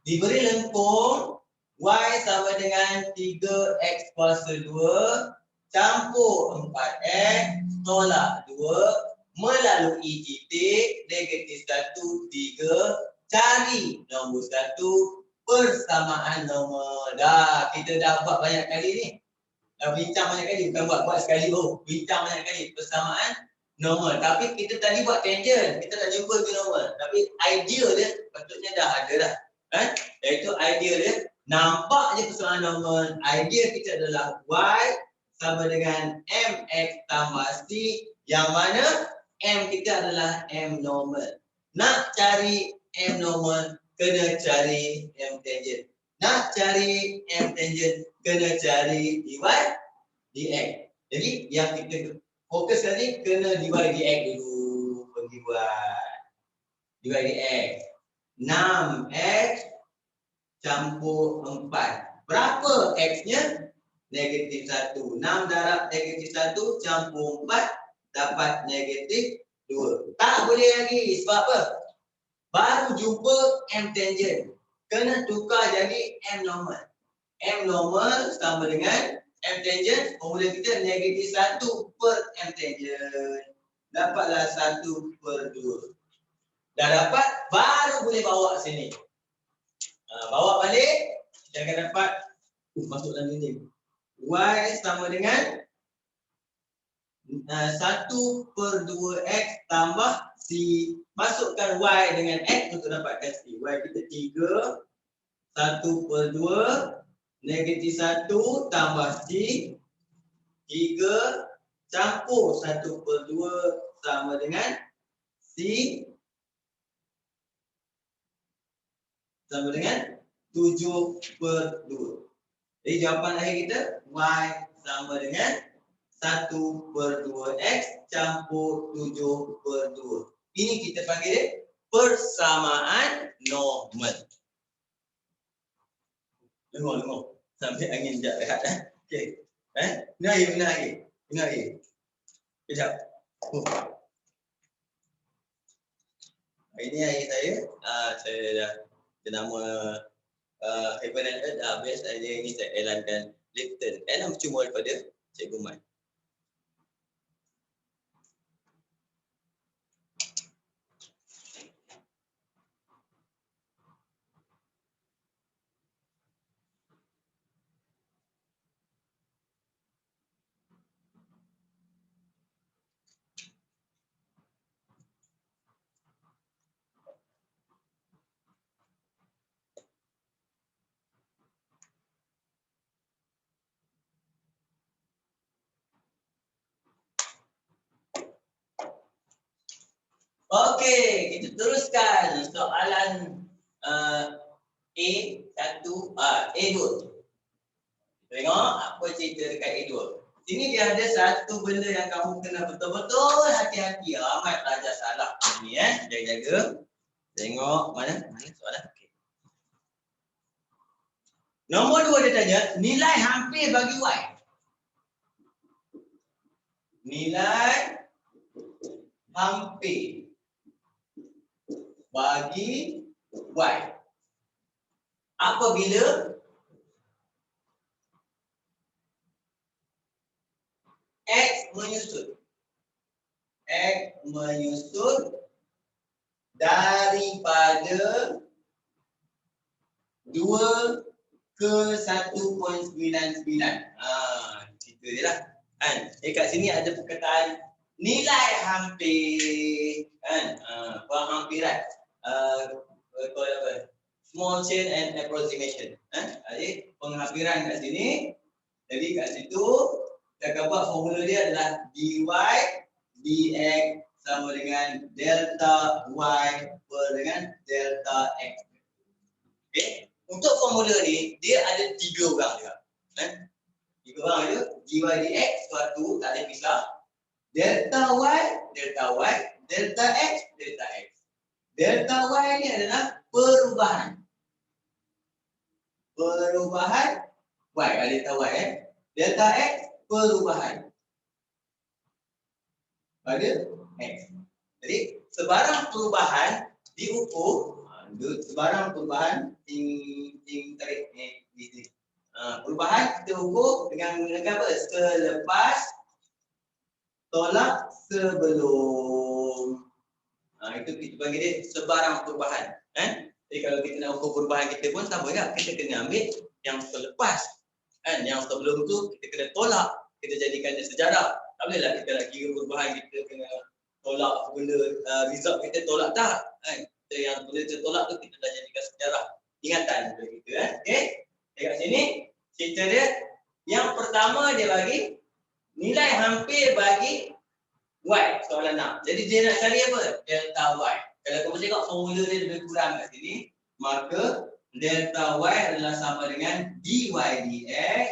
diberi lengkung Y sama dengan 3X kuasa 2 campur 4X tolak 2 melalui titik negatif 1, 3. Cari nombor 1 persamaan nombor. Dah, kita dah buat banyak kali ni. Dah bincang banyak kali, bukan buat sekali baru. Bincang banyak kali persamaan nombor. Tapi kita tadi buat tangent, kita tak jumpa ke nombor. Tapi idea dia patutnya dah ada dah. Iaitu idea dia, nampak je persamaan nombor. Idea kita adalah Y sama dengan MX tambah C. Yang mana M kita adalah M normal. Nak cari M normal, kena cari M tangent. Nak cari M tangent, kena cari dy dx. Jadi yang kita fokus tadi kena dy dx dulu. Pergi buat dy dx. 6x campur 4. Berapa x-nya? Negatif 1. 6 darab negatif 1 campur 4 dapat negatif 2. Tak boleh lagi. Sebab apa? Baru jumpa M tangent. Kena tukar jadi M normal. M normal sama dengan M tangent. Formula kita negatif 1 per M tangent. Dapatlah 1/2. Dah dapat, baru boleh bawa sini. Bawa balik, kita akan dapat masuk dalam ini. Y sama dengan 1/2x tambah C. Masukkan Y dengan X untuk dapatkan C. Y kita 3. 1/2 negatif 1 tambah C. 3 campur 1/2 sama dengan C. Sama dengan 7/2. Jadi jawapan akhir kita Y sama dengan 1/2x campur 7/2. Ini kita panggil persamaan normal. Lengur. Sampai angin sekejap rehat. Okey. Benar lagi. Kejap. Ini hari saya. Saya dah nama Heaven and Earth dah habis. Hari ini saya elankan Lipton. Elan percuma daripada Cikgu Mat. Okey, kita teruskan soalan A2. Tengok apa cerita dekat A2. Sini dia ada satu benda yang kamu kena betul-betul hati-hati. Amat pelajar salah ni jaga-jaga. Tengok mana soalan. Okay. Nombor 2 dia tanya nilai hampir bagi Y. Nilai hampir bagi Y apabila X menyusut daripada 2 ke 1.99. Cerita dia lah. Kan? Kat sini ada perkataan nilai hampir. Kan? Penghampiran. Small change and approximation. Jadi penghampiran kat sini. Jadi kat situ kita akan buat formula dia adalah dy dx sama dengan delta y per dengan delta x. Okey. Untuk formula ni dia ada 3 orang juga. 3 orang je. Dy dx suatu tak ada pisah. Delta y, delta x. Delta y ni adalah perubahan. Perubahan y, delta y Delta x perubahan pada x. Jadi sebarang perubahan diukur, sebarang perubahan tarik ni. Perubahan kita ukur dengan menggunakan apa? Selepas tolak sebelum. Itu kita bagi dia sebarang perubahan. Jadi kalau kita nak ukur perubahan kita pun sama juga. Kita kena ambil yang selepas. Yang sebelum tu kita kena tolak. Kita jadikan dia sejarah. Tak bolehlah kita nak kira perubahan kita kena tolak benda result kita tolak tak. Kita yang benda kita tolak tu kita dah jadikan sejarah. Ingatan kepada kita. Okey. Dekat sini cerita dia. Yang pertama dia bagi nilai hampir bagi Y. Soalan 6. Jadi dia nak cari apa? Delta Y. Kalau kamu tengok formula dia lebih kurang kat sini. Maka delta Y adalah sama dengan dy dx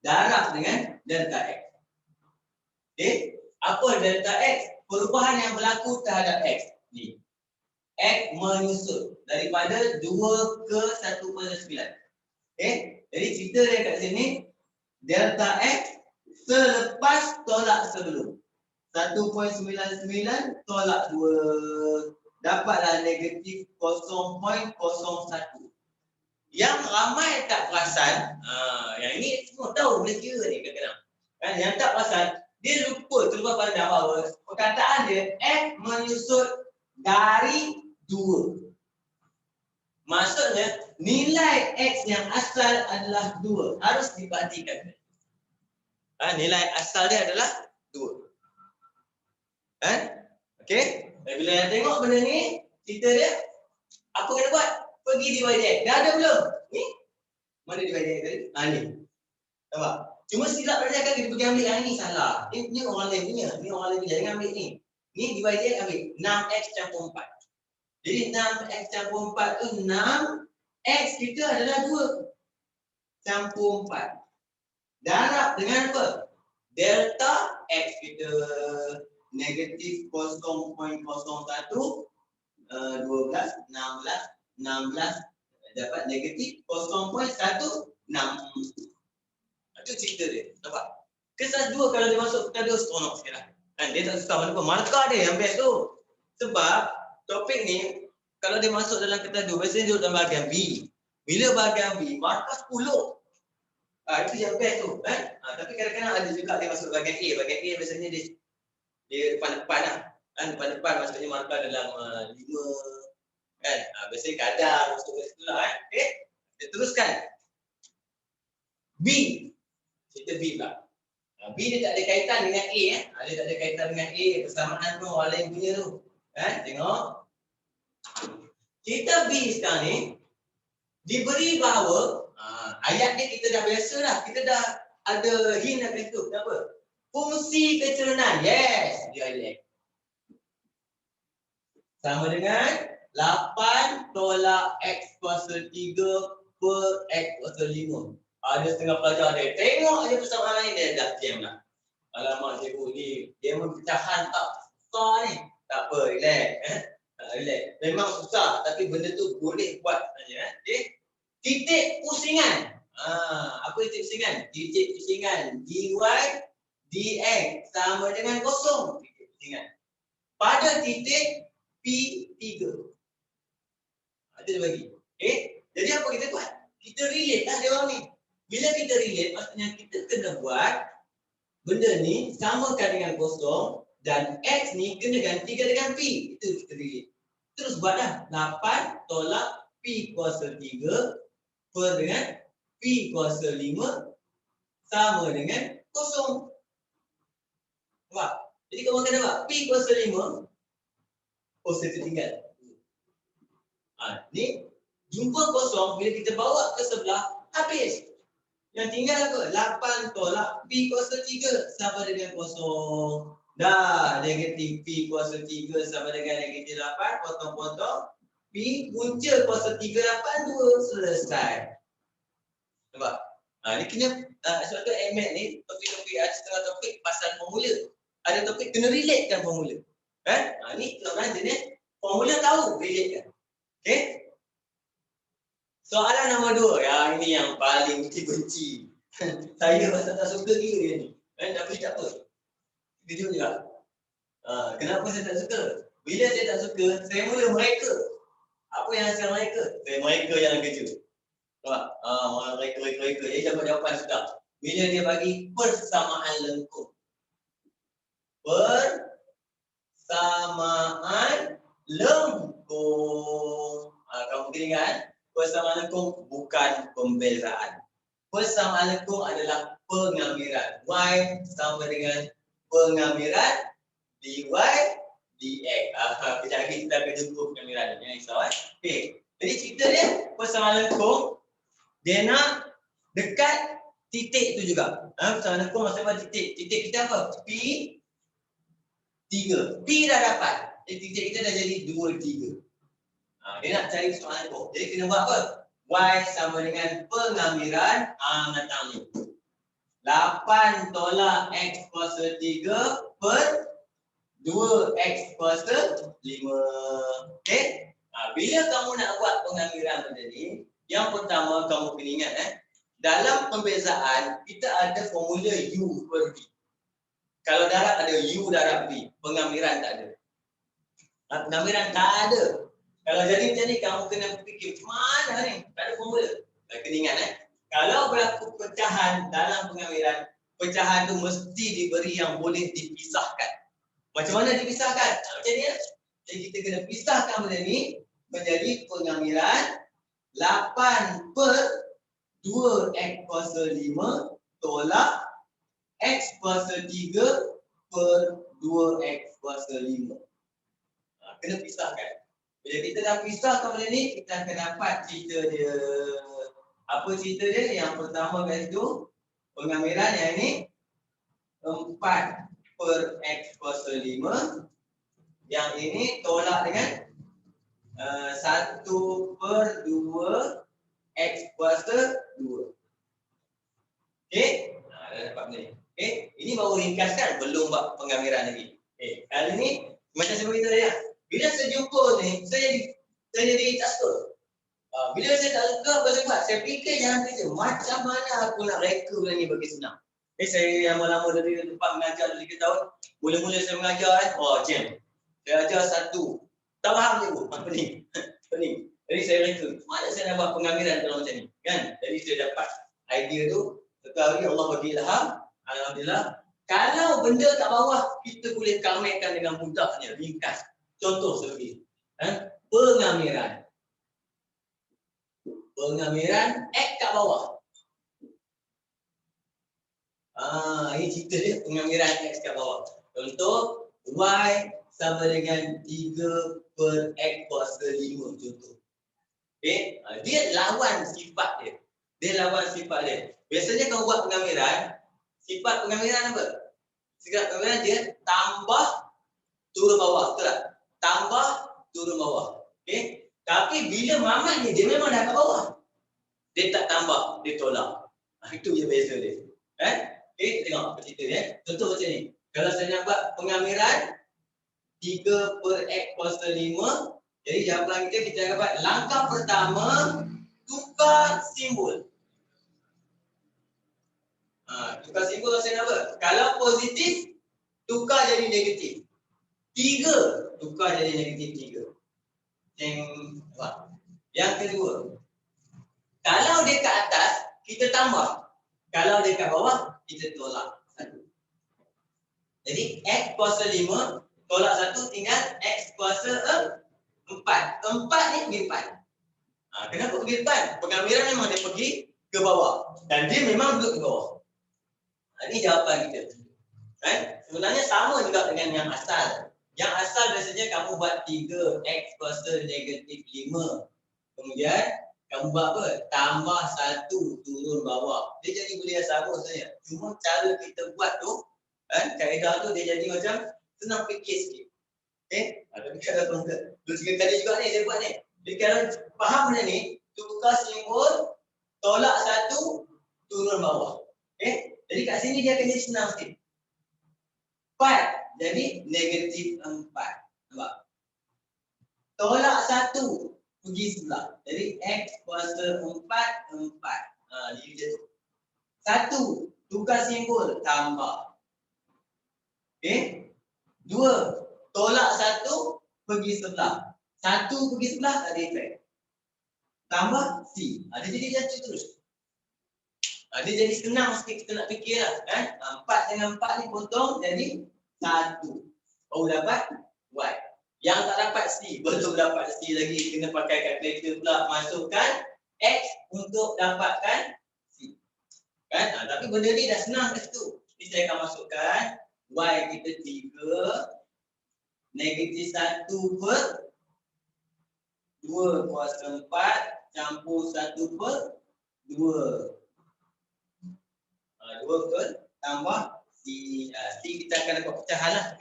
darab dengan delta x. Okey. Apa delta x? Perubahan yang berlaku terhadap x. Ni. X menyusut daripada 2 ke 1.9. Okey. Jadi cerita dia kat sini delta x selepas tolak sebelum. 1.99 tolak 2. Dapatlah negatif 0.01. Yang ramai tak perasan, yang ini semua tahu boleh kira ni kadang-kadang. Yang tak perasan, dia lupa terlupa pandang bahawa perkataan dia X menyusut dari 2. Maksudnya nilai X yang asal adalah 2. Harus diperhatikan. Nilai asal dia adalah 2. Okey. Bila yang tengok benda ni, cerita dia, apa kena buat? Pergi dy dx. Dah ada belum? Ni? Mana dy dx tadi? Ni. Nampak? Cuma silap belajar kan kita pergi ambil yang ni salah. Ni orang lain punya. Ni orang lain punya. Jangan ambil ni. Ni dy dx ambil 6x campur 4. Jadi 6x campur 4 tu 6. X kita adalah 2. Campur 4. Darab dengan apa? Delta X kita negatif 0.01 12 16 dapat negatif 0.16. Itu cerita dia. Nampak? Kelas 2 kalau dia masuk kelas 2 seronok sikit lah. Dia tak susah mana pun. Markah dia yang best tu. Sebab topik ni kalau dia masuk dalam kertas 2, biasanya duduk dalam bahagian B. Bila bahagian B, markah 10. Itu yang best tu. Tapi kadang-kadang ada juga dia masuk bahagian A. Bahagian A biasanya dia depan-depan lah. Depan-depan maksudnya markah dalam 5. Kan? Biasanya kadang masuk ke situ lah. Okay? Kita teruskan. B. Cerita B pula. B dia tak ada kaitan dengan A. Dia tak ada kaitan dengan A. Persamaan tu orang lain punya tu. Tengok. Cerita B sekarang ni diberi bahawa ayat ni kita dah biasa dah. Kita dah ada hint kat situ. Kenapa? Fungsi kecerunan. Yes. Dia highlight. Sama dengan 8 tolak X kuasa 3 per X kuasa 5. Ada setengah pelajar dia tengok je persamaan lain dia dah jam lah. Alamak cikgu ni dia pecahan tak susah ni. Tak apa, relax. Relax. Memang susah tapi benda tu boleh buat saja. Okay? Titik pusingan. Apa titik pusingan? Titik pusingan dy dx sama dengan kosong. Titik pusingan. Pada titik P3. Itu dia bagi. Okay? Jadi apa kita buat? Kita relate lah dia orang ni. Bila kita relate, maksudnya kita kena buat benda ni samakan dengan kosong dan X ni kena gantikan dengan P. Itu kita relate. Terus buat dah. 8 tolak P kuasa 3 per dengan P kuasa 5 sama dengan kosong. Nampak? Jadi kamu akan nampak P kuasa 5. Oh, saya tertinggal. Ni jumpa kosong bila kita bawa ke sebelah habis. Yang tinggal apa? 8 tolak P kuasa 3 sama dengan kosong. Dah, negatif P kuasa 3 sama dengan negatif 8. Potong-potong. P punca kuasa 3, 8, 2. Selesai. Nampak? Ni kena, sebab tu MAT ni, topik-topik ada setengah topik pasal formula. Ada topik kena relatekan formula. Ni tuan-tuan jenis formula tahu relatekan. Okay? Soalan nombor 2, yang ini yang paling benci. Saya pasal tak suka gila dia ni. Tapi tak apa. Video juga. Kenapa saya tak suka? Bila saya tak suka, saya mula mereka. Apa yang saya mereka? Saya mereka yang kerja. Nampak? Mereka. Jadi dapat jawapan sudah. Bila dia bagi persamaan lengkung. Persamaan lengkung. Kamu kena ingat? Persamaan lengkung bukan pembezaan. Persamaan lengkung adalah pengamiran. Y sama dengan pengamiran dy dx. Kejap lagi kita akan jumpa pengamiran. Jangan risau. Okay. Jadi cerita dia persamaan lengkung. Dia nak dekat titik tu juga. Persamaan lengkung maksudnya titik. Titik kita apa? P3. P dah dapat. Jadi titik kita dah jadi 2, 3. Dia nak cari persamaan lengkung. Jadi kena buat apa? Y sama dengan pengamiran datang ni. 8 tolak X kuasa 3 per 2X kuasa 5. Okay? Bila kamu nak buat pengamiran benda ni, yang pertama kamu kena ingat dalam pembezaan kita ada formula U per V. Kalau darab ada U darab V, pengamiran tak ada. Pengamiran tak ada. Kalau jadi macam ni kamu kena fikir macam mana ni? Tak ada formula. Kena ingat kalau berlaku pecahan dalam pengamiran, pecahan tu mesti diberi yang boleh dipisahkan. Macam mana dipisahkan? Macam ni Jadi kita kena pisahkan benda ni menjadi pengamiran 8 per 2X kuasa 5 tolak X kuasa 3 per 2X kuasa 5. Kena pisahkan. Bila kita dah pisahkan benda ni, kita akan dapat cerita dia. Apa cerita dia? Yang pertama kat situ, pengamiran yang ni 4 per X kuasa 5. Yang ini tolak dengan 1 per 2 X kuasa 2. Okey? Dah dapat benda ni. Okey? Ini baru ringkaskan, belum buat pengamiran lagi. Okey, kali ni macam saya beritahu tadi lah. Bila saya jumpa ni, saya jadi tak suka. Bila saya tak suka, apa saya buat? Saya fikir jangan kerja. Macam mana aku nak reka benda ni bagi senang. Saya lama-lama dari tempat mengajar 3 tahun. Mula-mula saya mengajar, jam. Saya ajar satu. Tak faham je bu, apa ni? Apa ni? Jadi saya reka, mana saya nak buat pengamiran kalau macam ni? Kan? Jadi saya dapat idea tu, satu hari Allah bagi ilham, alhamdulillah. Kalau benda kat bawah, kita boleh kamerkan dengan mudahnya, ringkas. Contoh seperti pengamiran. Pengamiran X kat bawah. Ini cerita dia pengamiran X kat bawah. Contoh, Y sama dengan 3/X kuasa 5 contoh. Okay? Dia lawan sifat dia. Dia lawan sifat dia. Biasanya kalau buat pengamiran, sifat pengamiran apa? Sifat pengamiran dia tambah turun bawah, betul tak? Tambah turun bawah. Okay? Tapi bila mamat ni dia memang dah kat bawah. Dia tak tambah, dia tolak. Itu je beza dia. Okay, tengok apa cerita dia. Contoh macam ni. Kalau saya nak buat pengamiran 3/X kuasa 5, jadi jawapan kita dapat langkah pertama, tukar simbol. Tukar simbol saya nak apa? Kalau positif, tukar jadi negatif. 3, tukar jadi negatif 3. Yang kedua, kalau dia kat atas, kita tambah. Kalau dia kat bawah, kita tolak 1. Jadi X kuasa 5, tolak 1 tinggal X kuasa 4. 4 ni pergi depan. Kenapa pergi depan? Pengamiran memang dia pergi ke bawah. Dan dia memang duduk ke bawah. Ini jawapan kita. Sebenarnya sama juga dengan yang asal. Yang asal biasanya kamu buat 3X kuasa negatif 5. Kemudian kamu buat apa? Tambah 1 turun bawah. Dia jadi benda yang sama sebenarnya. Cuma cara kita buat tu, kaedah tu dia jadi macam senang fikir sikit. Okay? Tapi kalau 2-3 kali juga ni saya buat ni. Jadi kalau faham benda ni, tukar simbol, tolak 1, turun bawah. Okay? Jadi kat sini dia akan jadi senang sikit. 4, jadi negatif 4. Nampak? Tolak 1, pergi sebelah. Jadi X kuasa 4, 4. Dia je tu. 1, tukar simbol, tambah. Okay? 2, tolak 1, pergi sebelah. 1 pergi sebelah, tak ada efek. Tambah C. Dia jadi jatuh terus. Dia jadi senang sikit kita nak fikir lah. 4 dengan 4 ni potong, jadi 1. Baru dapat Y. Yang tak dapat C, belum dapat C lagi. Kena pakai kalkulator pula. Masukkan X untuk dapatkan C. Tapi benda ni dah senang kat situ. Jadi saya akan masukkan Y kita 3 negatif 1/2 kuasa 4 campur 1/2. 2 ke tambah C. C kita akan dapat pecahan lah.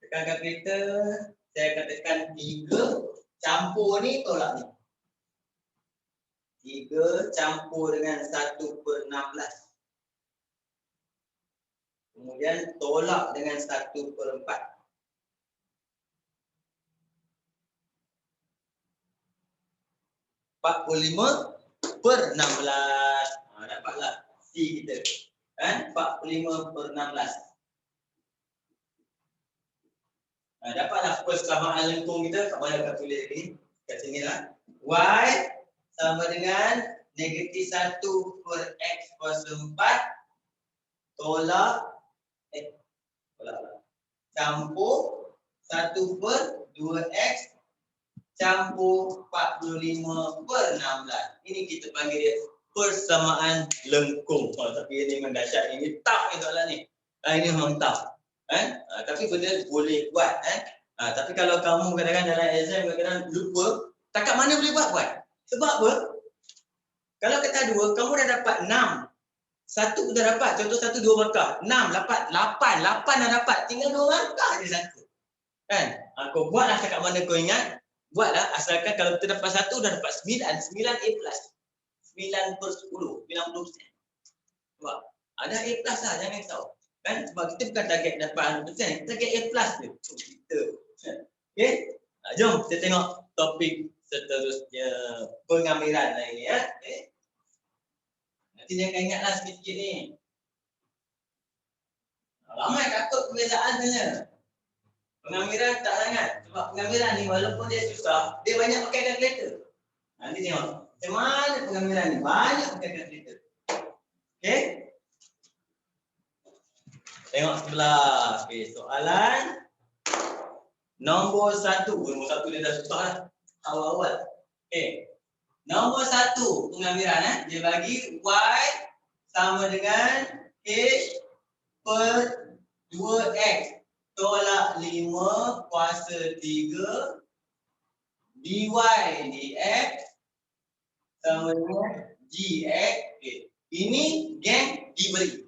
Tekan kalkulator. Saya akan tekan 3 campur ni tolak ni. 3 campur dengan 1/16. Kemudian tolak dengan 1/4. 45/16. Dapatlah C kita. 45/16. Dapatlah persamaan lengkung kita. Tak payah kat tulis ni. Kat sini lah. Y sama dengan negatif 1/X kuasa 4 tolak campur 1/2X campur 45/16. Ini kita panggil dia persamaan lengkung. Tapi ini memang dahsyat. Ini tough ni soalan ni. Ini memang tough. Tapi benda boleh buat. Tapi kalau kamu kadang-kadang dalam exam kadang-kadang lupa, takat mana boleh buat? Sebab apa? Kalau kata 2, kamu dah dapat 6. 1 dah dapat. Contoh 1 2 markah. 6 dapat 8. 8 dah dapat. Tinggal 2 markah je satu. Kau buatlah takat mana kau ingat. Buatlah asalkan kalau kita dapat 1 dah dapat 9. 9 A+. 9/10. 90%. Sebab ada A+ lah. Jangan risau. Sebab kita bukan target dapat 100%. Target A+ je. Kita. Okay. Jom kita tengok topik seterusnya. Pengamiran lain ni. Okay. Nanti dia akan ingatlah sikit-sikit ni. Ramai takut perbezaan sebenarnya. Pengamiran tak sangat. Sebab pengamiran ni walaupun dia susah, dia banyak pakai kalkulator. Nanti tengok. Macam mana pengamiran ni? Banyak pakai kalkulator. Okey? Tengok sebelah. Okey, soalan nombor 1. Nombor 1 dia dah susah lah. Awal-awal. Okey. Nombor 1 pengamiran dia bagi Y sama dengan H per 2X tolak 5 kuasa 3 dy dx sama dengan gx. Okay. Ini geng diberi.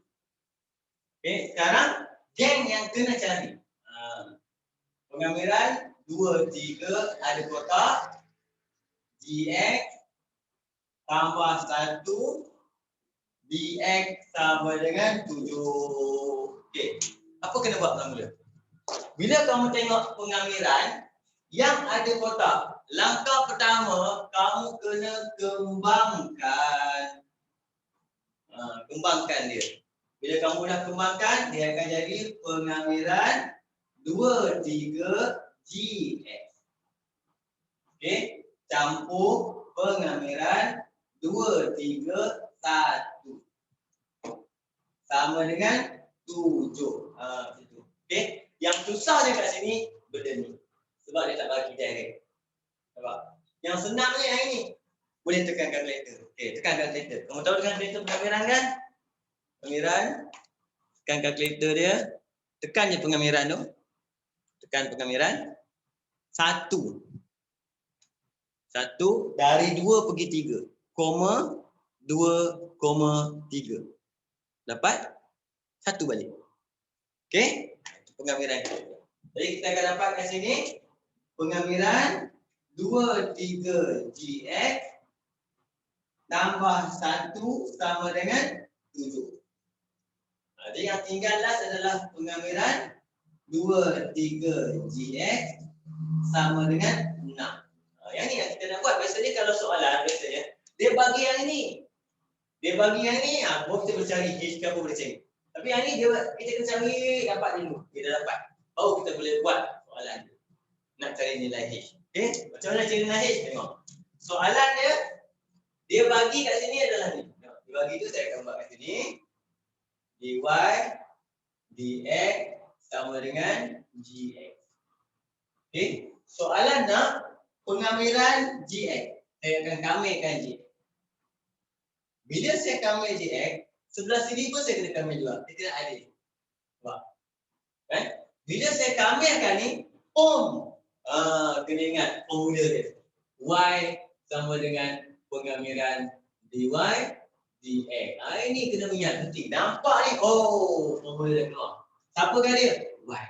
Okay. Sekarang geng yang kena cari. Pengamiran 2, 3 ada kotak gx tambah 1 dx sama dengan 7. Okay. Apa kena buat mula-mula? Bila kamu tengok pengamiran yang ada kotak, langkah pertama kamu kena kembangkan. Kembangkan dia. Bila kamu dah kembangkan, dia akan jadi pengamiran 2, 3 gx. Okey, campur pengamiran 2, 3, 1 sama dengan 7. Itu. Okey, yang susah dia kat sini benda ni. Sebab dia tak bagi direct. Nampak? Yang senang ni yang ini. Boleh tekan kalkulator. Okey, tekan kalkulator. Kamu tahu tekan kalkulator pengamiran kan? Pengamiran. Tekan kalkulator dia. Tekan je pengamiran tu. Tekan pengamiran. 1. 1 dari 2 pergi 3. Koma 2, 3. Dapat 1 balik. Okey? Itu pengamiran kita. Jadi kita akan dapat kat sini pengamiran 2, 3 gx tambah 1 sama dengan 7. Jadi yang tinggal last adalah pengamiran 2, 3 gx sama dengan 6. Yang ni yang kita nak buat. Biasanya kalau soalan biasanya dia bagi yang ini. Dia bagi yang ni, baru kita boleh cari H ke apa boleh cari. Tapi yang ni dia kita kena cari dapat dulu. Kita dah dapat. Baru kita boleh buat soalan tu. Nak cari nilai H. Okey? Macam mana cari nilai H? Tengok. Soalan dia bagi kat sini adalah ni. Dia bagi tu saya gambar kat sini. dy dx sama dengan gx. Okey? Soalan nak pengamiran gx. Saya akan kamirkan gx. Bila saya kamil gx, sebelah sini pun saya kena kamil juga. Dia kena adil. Nampak? Kan? Bila saya kamilkan ni, kena ingat formula dia. Y sama dengan pengamiran dy dx. Ini kena ingat penting. Nampak ni? Formula dia keluar. Siapa kan dia? Y.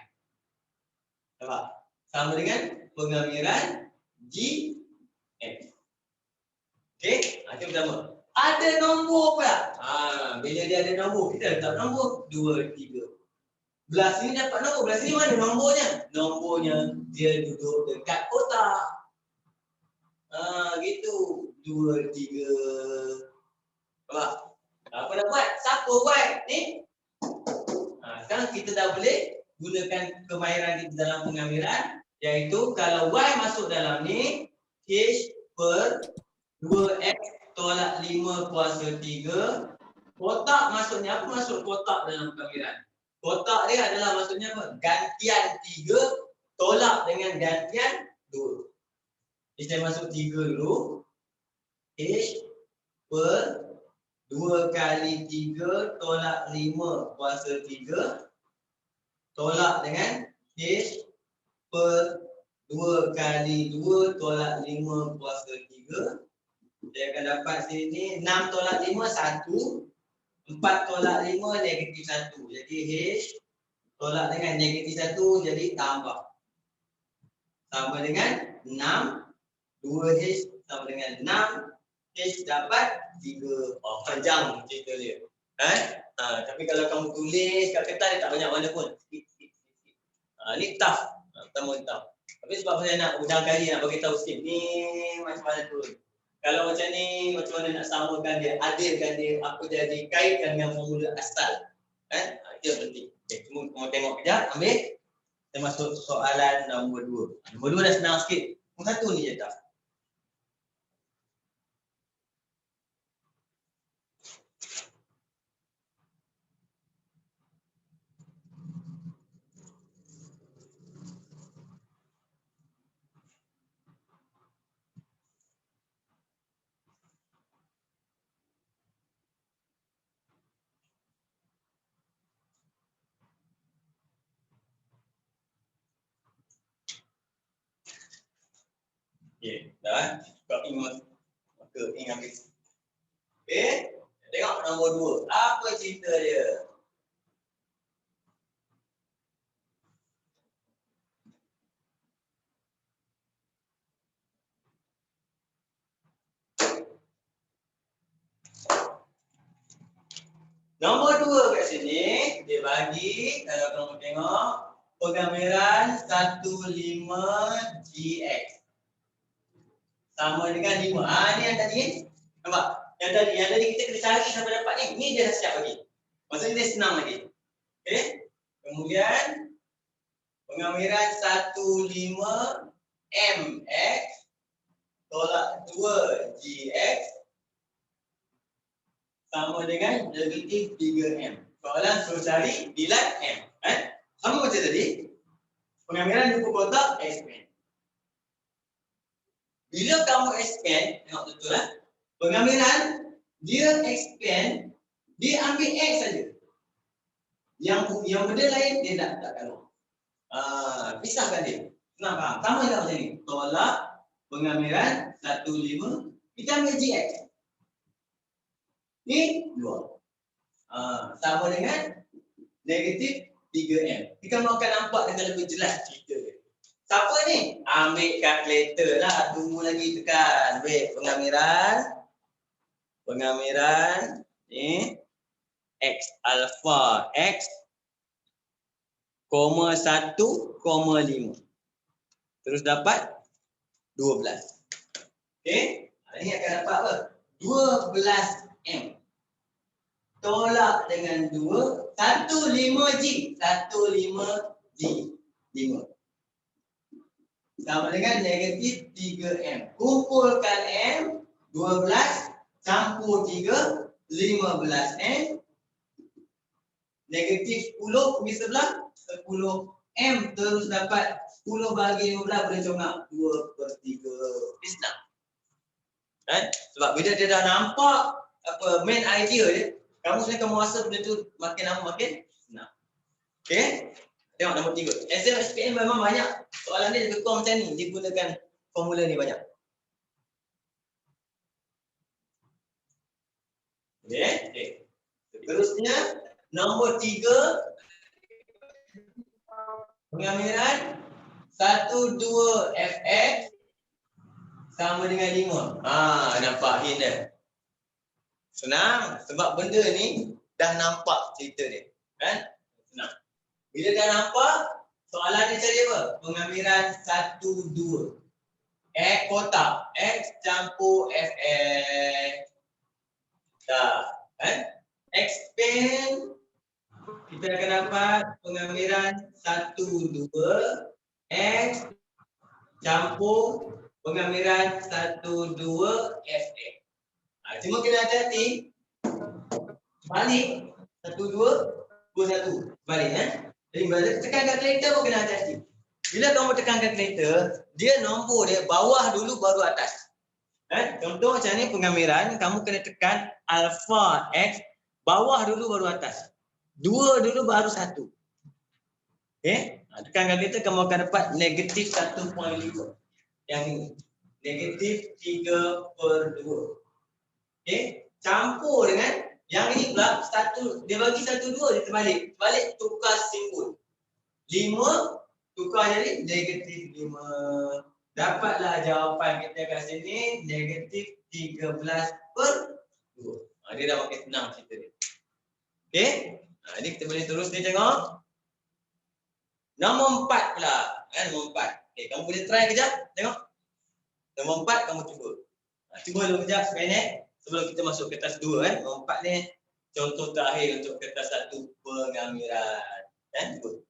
Nampak? Sama dengan pengamiran gx. Okey? Itu pertama. Ada nombor pula. Bila dia ada nombor, kita letak nombor 2, 3. Belah sini dapat nombor. Belah sini mana nombornya? Nombornya dia duduk dekat kotak. Gitu. 2, 3. Apa nak buat? Siapa buat? Ni. Sekarang kita dah boleh gunakan kemahiran kita dalam pengamiran. Iaitu kalau Y masuk dalam ni, H per 2X tolak 5 kuasa 3. Kotak maksudnya apa? Masuk kotak dalam pengamiran. Kotak dia adalah maksudnya apa? Gantian 3 tolak dengan gantian 2. Jadi saya masuk 3 dulu. H per 2 kali 3 tolak 5 kuasa 3 tolak dengan H per 2 kali 2 tolak 5 kuasa 3. Dia akan dapat sini 6 tolak 5 1. 4 tolak 5 negatif 1. Jadi H tolak dengan negatif 1 jadi tambah. Sama dengan 6. 2H sama dengan 6. H dapat 3. Panjang cerita dia. Tapi kalau kamu tulis kat kertas dia tak banyak warna pun. Ni tough. Pertama tough. Tapi sebab saya nak udang kali nak bagi tahu sikit ni macam mana turun. Kalau macam ni, macam mana nak samakan dia, adilkan dia, apa jadi kaitkan dengan formula asal. Itu yang penting. Okay, cuma kamu tengok kejap, ambil. Kita masuk soalan nombor 2. Nombor 2 dah senang sikit. Nombor 1 ni je tak. Okey, dah. Kau ingat maka ingat habis. Okey, tengok nombor 2. Apa cerita dia? Nombor 2 kat sini dia bagi, kalau kamu tengok, penggamiran 15GX sama dengan 5. Ni yang tadi, nampak? Yang tadi kita kena cari sampai dapat ni. Ni dia dah siap lagi. Maksudnya dia senang lagi. Okey. Kemudian penggamiran 15MX tolak 2GX sama dengan negatif 3M. Soalan suruh cari nilai M. Sama macam tadi. Penggamiran jumpa kotak expand. Bila kamu expand, tengok betul lah. Penggamiran dia expand, dia ambil X saja. Yang benda lain dia tak keluar. Pisahkan dia. Senang faham? Sama juga macam ni. Tolak penggamiran 15, kita ambil GX. Ni keluar. Sama dengan negatif 3M. Kita akan nampak dengan lebih jelas cerita dia. Siapa ni? Ambil kalkulator lah. Tunggu lagi tekan. Ambil penggamiran ni X alpha X, 1,5. Terus dapat 12. Okey? Ini akan dapat apa? 12M. Tolak dengan 2, 15G. 15G. 5. Sama dengan negatif 3M. Kumpulkan M, 12, campur 3, 15M. Negatif 10, pergi sebelah, 10M. Terus dapat 10 bagi 15 boleh congak 2/3. Senang. Sebab bila dia dah nampak apa main idea dia, kamu sebenarnya kamu rasa benda tu makin lama makin senang. Okey? Tengok nombor 3. Exam SPM memang banyak soalan dia lebih kurang macam ni. Dia gunakan formula ni banyak. Okey. Terusnya nombor 3. Penggamiran 12FX sama dengan 5. Nampak hint dia. Senang sebab benda ni dah nampak cerita dia. Kan? Senang. Bila dah nampak, soalan dia cari apa? Penggamiran 12. Kotak X campur FX. Dah. Kan? Expand. Kita akan dapat penggamiran 12 X campur penggamiran 12 FX. Cuma kena hati-hati. Balik 12 21. Balik Jadi bila tekan kalkulator pun kena hati-hati. Bila kamu tekan kalkulator, dia nombor dia bawah dulu baru atas. Contoh macam ni penggamiran, kamu kena tekan alpha X, bawah dulu baru atas. 2 dulu baru 1. Okey? Tekan kalkulator kamu akan dapat negatif 1.5. Yang ini. Negatif 3/2. Okey? Campur dengan yang ini pula, dia bagi 1, 2, dia terbalik. Terbalik, tukar simbol. 5, tukar jadi negatif 5. Dapatlah jawapan kita kat sini, negatif 13/2. Dia dah makin senang cerita dia. Okey? Ini kita boleh terus dia tengok. Nombor 4 pula. Nombor 4. Okey, kamu boleh try kejap. Tengok. Nombor 4 kamu cuba. Cuba dulu kejap sebentar. Sebelum kita masuk kertas 2 Nombor 4 ni contoh terakhir untuk kertas 1 penggamiran. Cuba.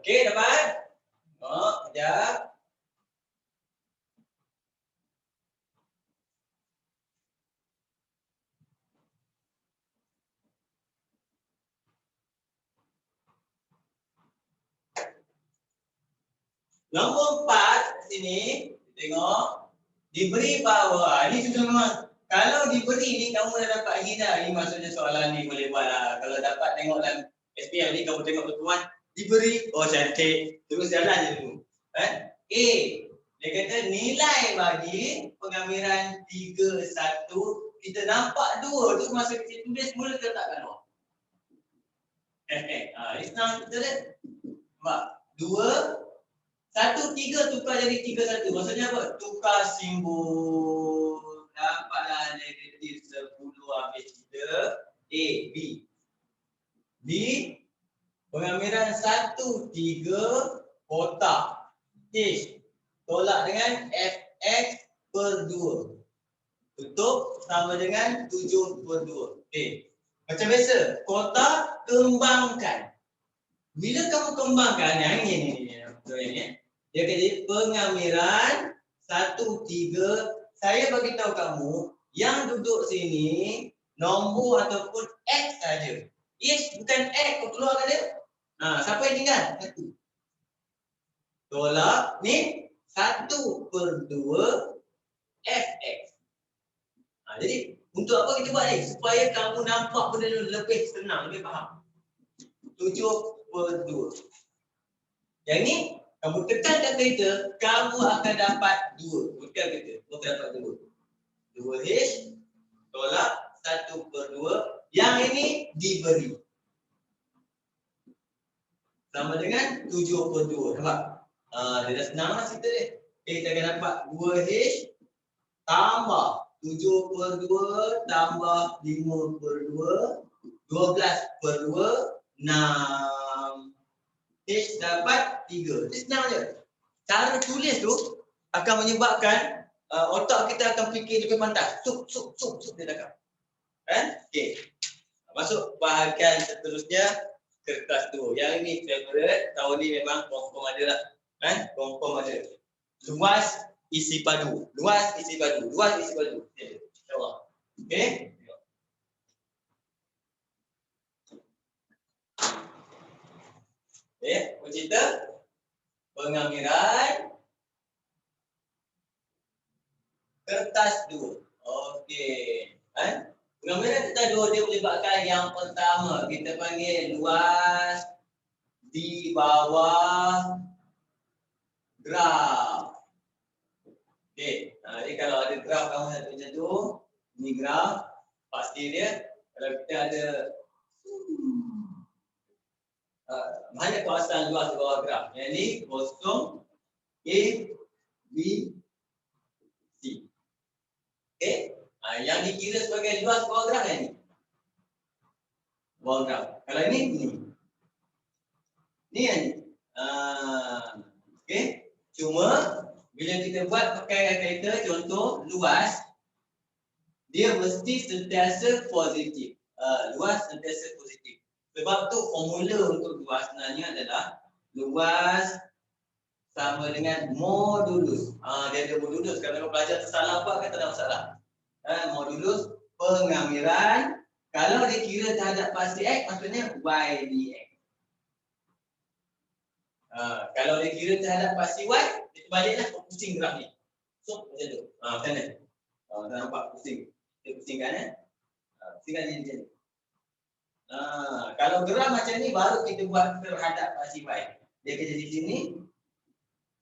Okey, dapat? Oh, sekejap. Nombor 4 sini, tengok. Diberi power. Ini sudah memang. Kalau diberi ni kamu dah dapat lagi dah. Ini maksudnya soalan ni boleh buat lah. Kalau dapat tengok dalam SPM ni kamu tengok betul. Diberi. Oh cantik. Terus jalan je dulu. A. Dia kata nilai bagi pengambilan 3, 1. Kita nampak 2 tu masa kita tulis mula kita letakkan bawah. Ini senang betul tak? Nampak? 2, 1, 3 tukar jadi 3, 1. Maksudnya apa? Tukar simbol. Dapatlah negatif 10 habis kita. A, B. B, pengambilan 1, 3, kotak. H, tolak dengan Fx per 2. Tutup sama dengan 7 per 2. Okay. Macam biasa, kotak kembangkan. Bila kamu kembangkan, yang ini. Dia kata pengambilan 1, 3. Saya bagi tahu kamu yang duduk sini nombor ataupun X saja. X bukan X, kau keluarkan dia. Siapa yang tinggal? 1. Tolak ni 1 per 2 Fx. Jadi untuk apa kita buat ni? Supaya kamu nampak benda ni lebih senang, lebih faham. 7 per 2. Yang ni kamu tekankan kereta, kamu akan dapat 2. Tekan kereta, kamu akan dapat 2. 2H tolak 1 per 2. Yang ini diberi. Sama dengan 7 per 2. Nampak? Dia dah senang lah cerita dia. Kita akan dapat 2H tambah 7 per 2 tambah 5 per 2. 12 per 2. 6. H dapat 3. Dia senang je. Cara tulis tu akan menyebabkan otak kita akan fikir lebih pantas. Sup dia cakap. Kan? Okey. Masuk bahagian seterusnya, kertas tu. Yang ini favorite. Tahun ni memang confirm ada lah. Kan? Confirm ada. Luas isi padu. Luas isi padu. Luas isi padu. InsyaAllah. Okey. Cerita pengambilan kertas 2. Okey. Pengambilan kertas 2 dia melibatkan yang pertama kita panggil luas di bawah graf. Okey. Jadi kalau ada graf kamu satu macam tu, ni graf pasti dia. Kalau kita ada banyak kawasan luas di bawah graf. Yang ni kosong A, B, C. Okey. Yang dikira sebagai luas bawah graf yang ni. Bawah graf. Kalau ini, ni. Ni yang ni. Okey. Cuma bila kita buat pakai kereta, contoh luas, dia mesti sentiasa positif. Luas sentiasa positif. Sebab tu formula untuk luas sebenarnya adalah luas sama dengan modulus. Dia ada modulus. Kalau kau pelajar tersalah apa kan tak ada masalah. Modulus pengambilan. Kalau dia kira terhadap pasti X, maksudnya Y dx. Kalau dia kira terhadap pasti Y, dia baliklah pusing graf ni. So macam tu. Macam mana? Dah nampak pusing. Dia pusingkan pusingkan dia macam ni. Kalau gerak macam ni baru kita buat terhadap pasti Y. Dia akan jadi sini,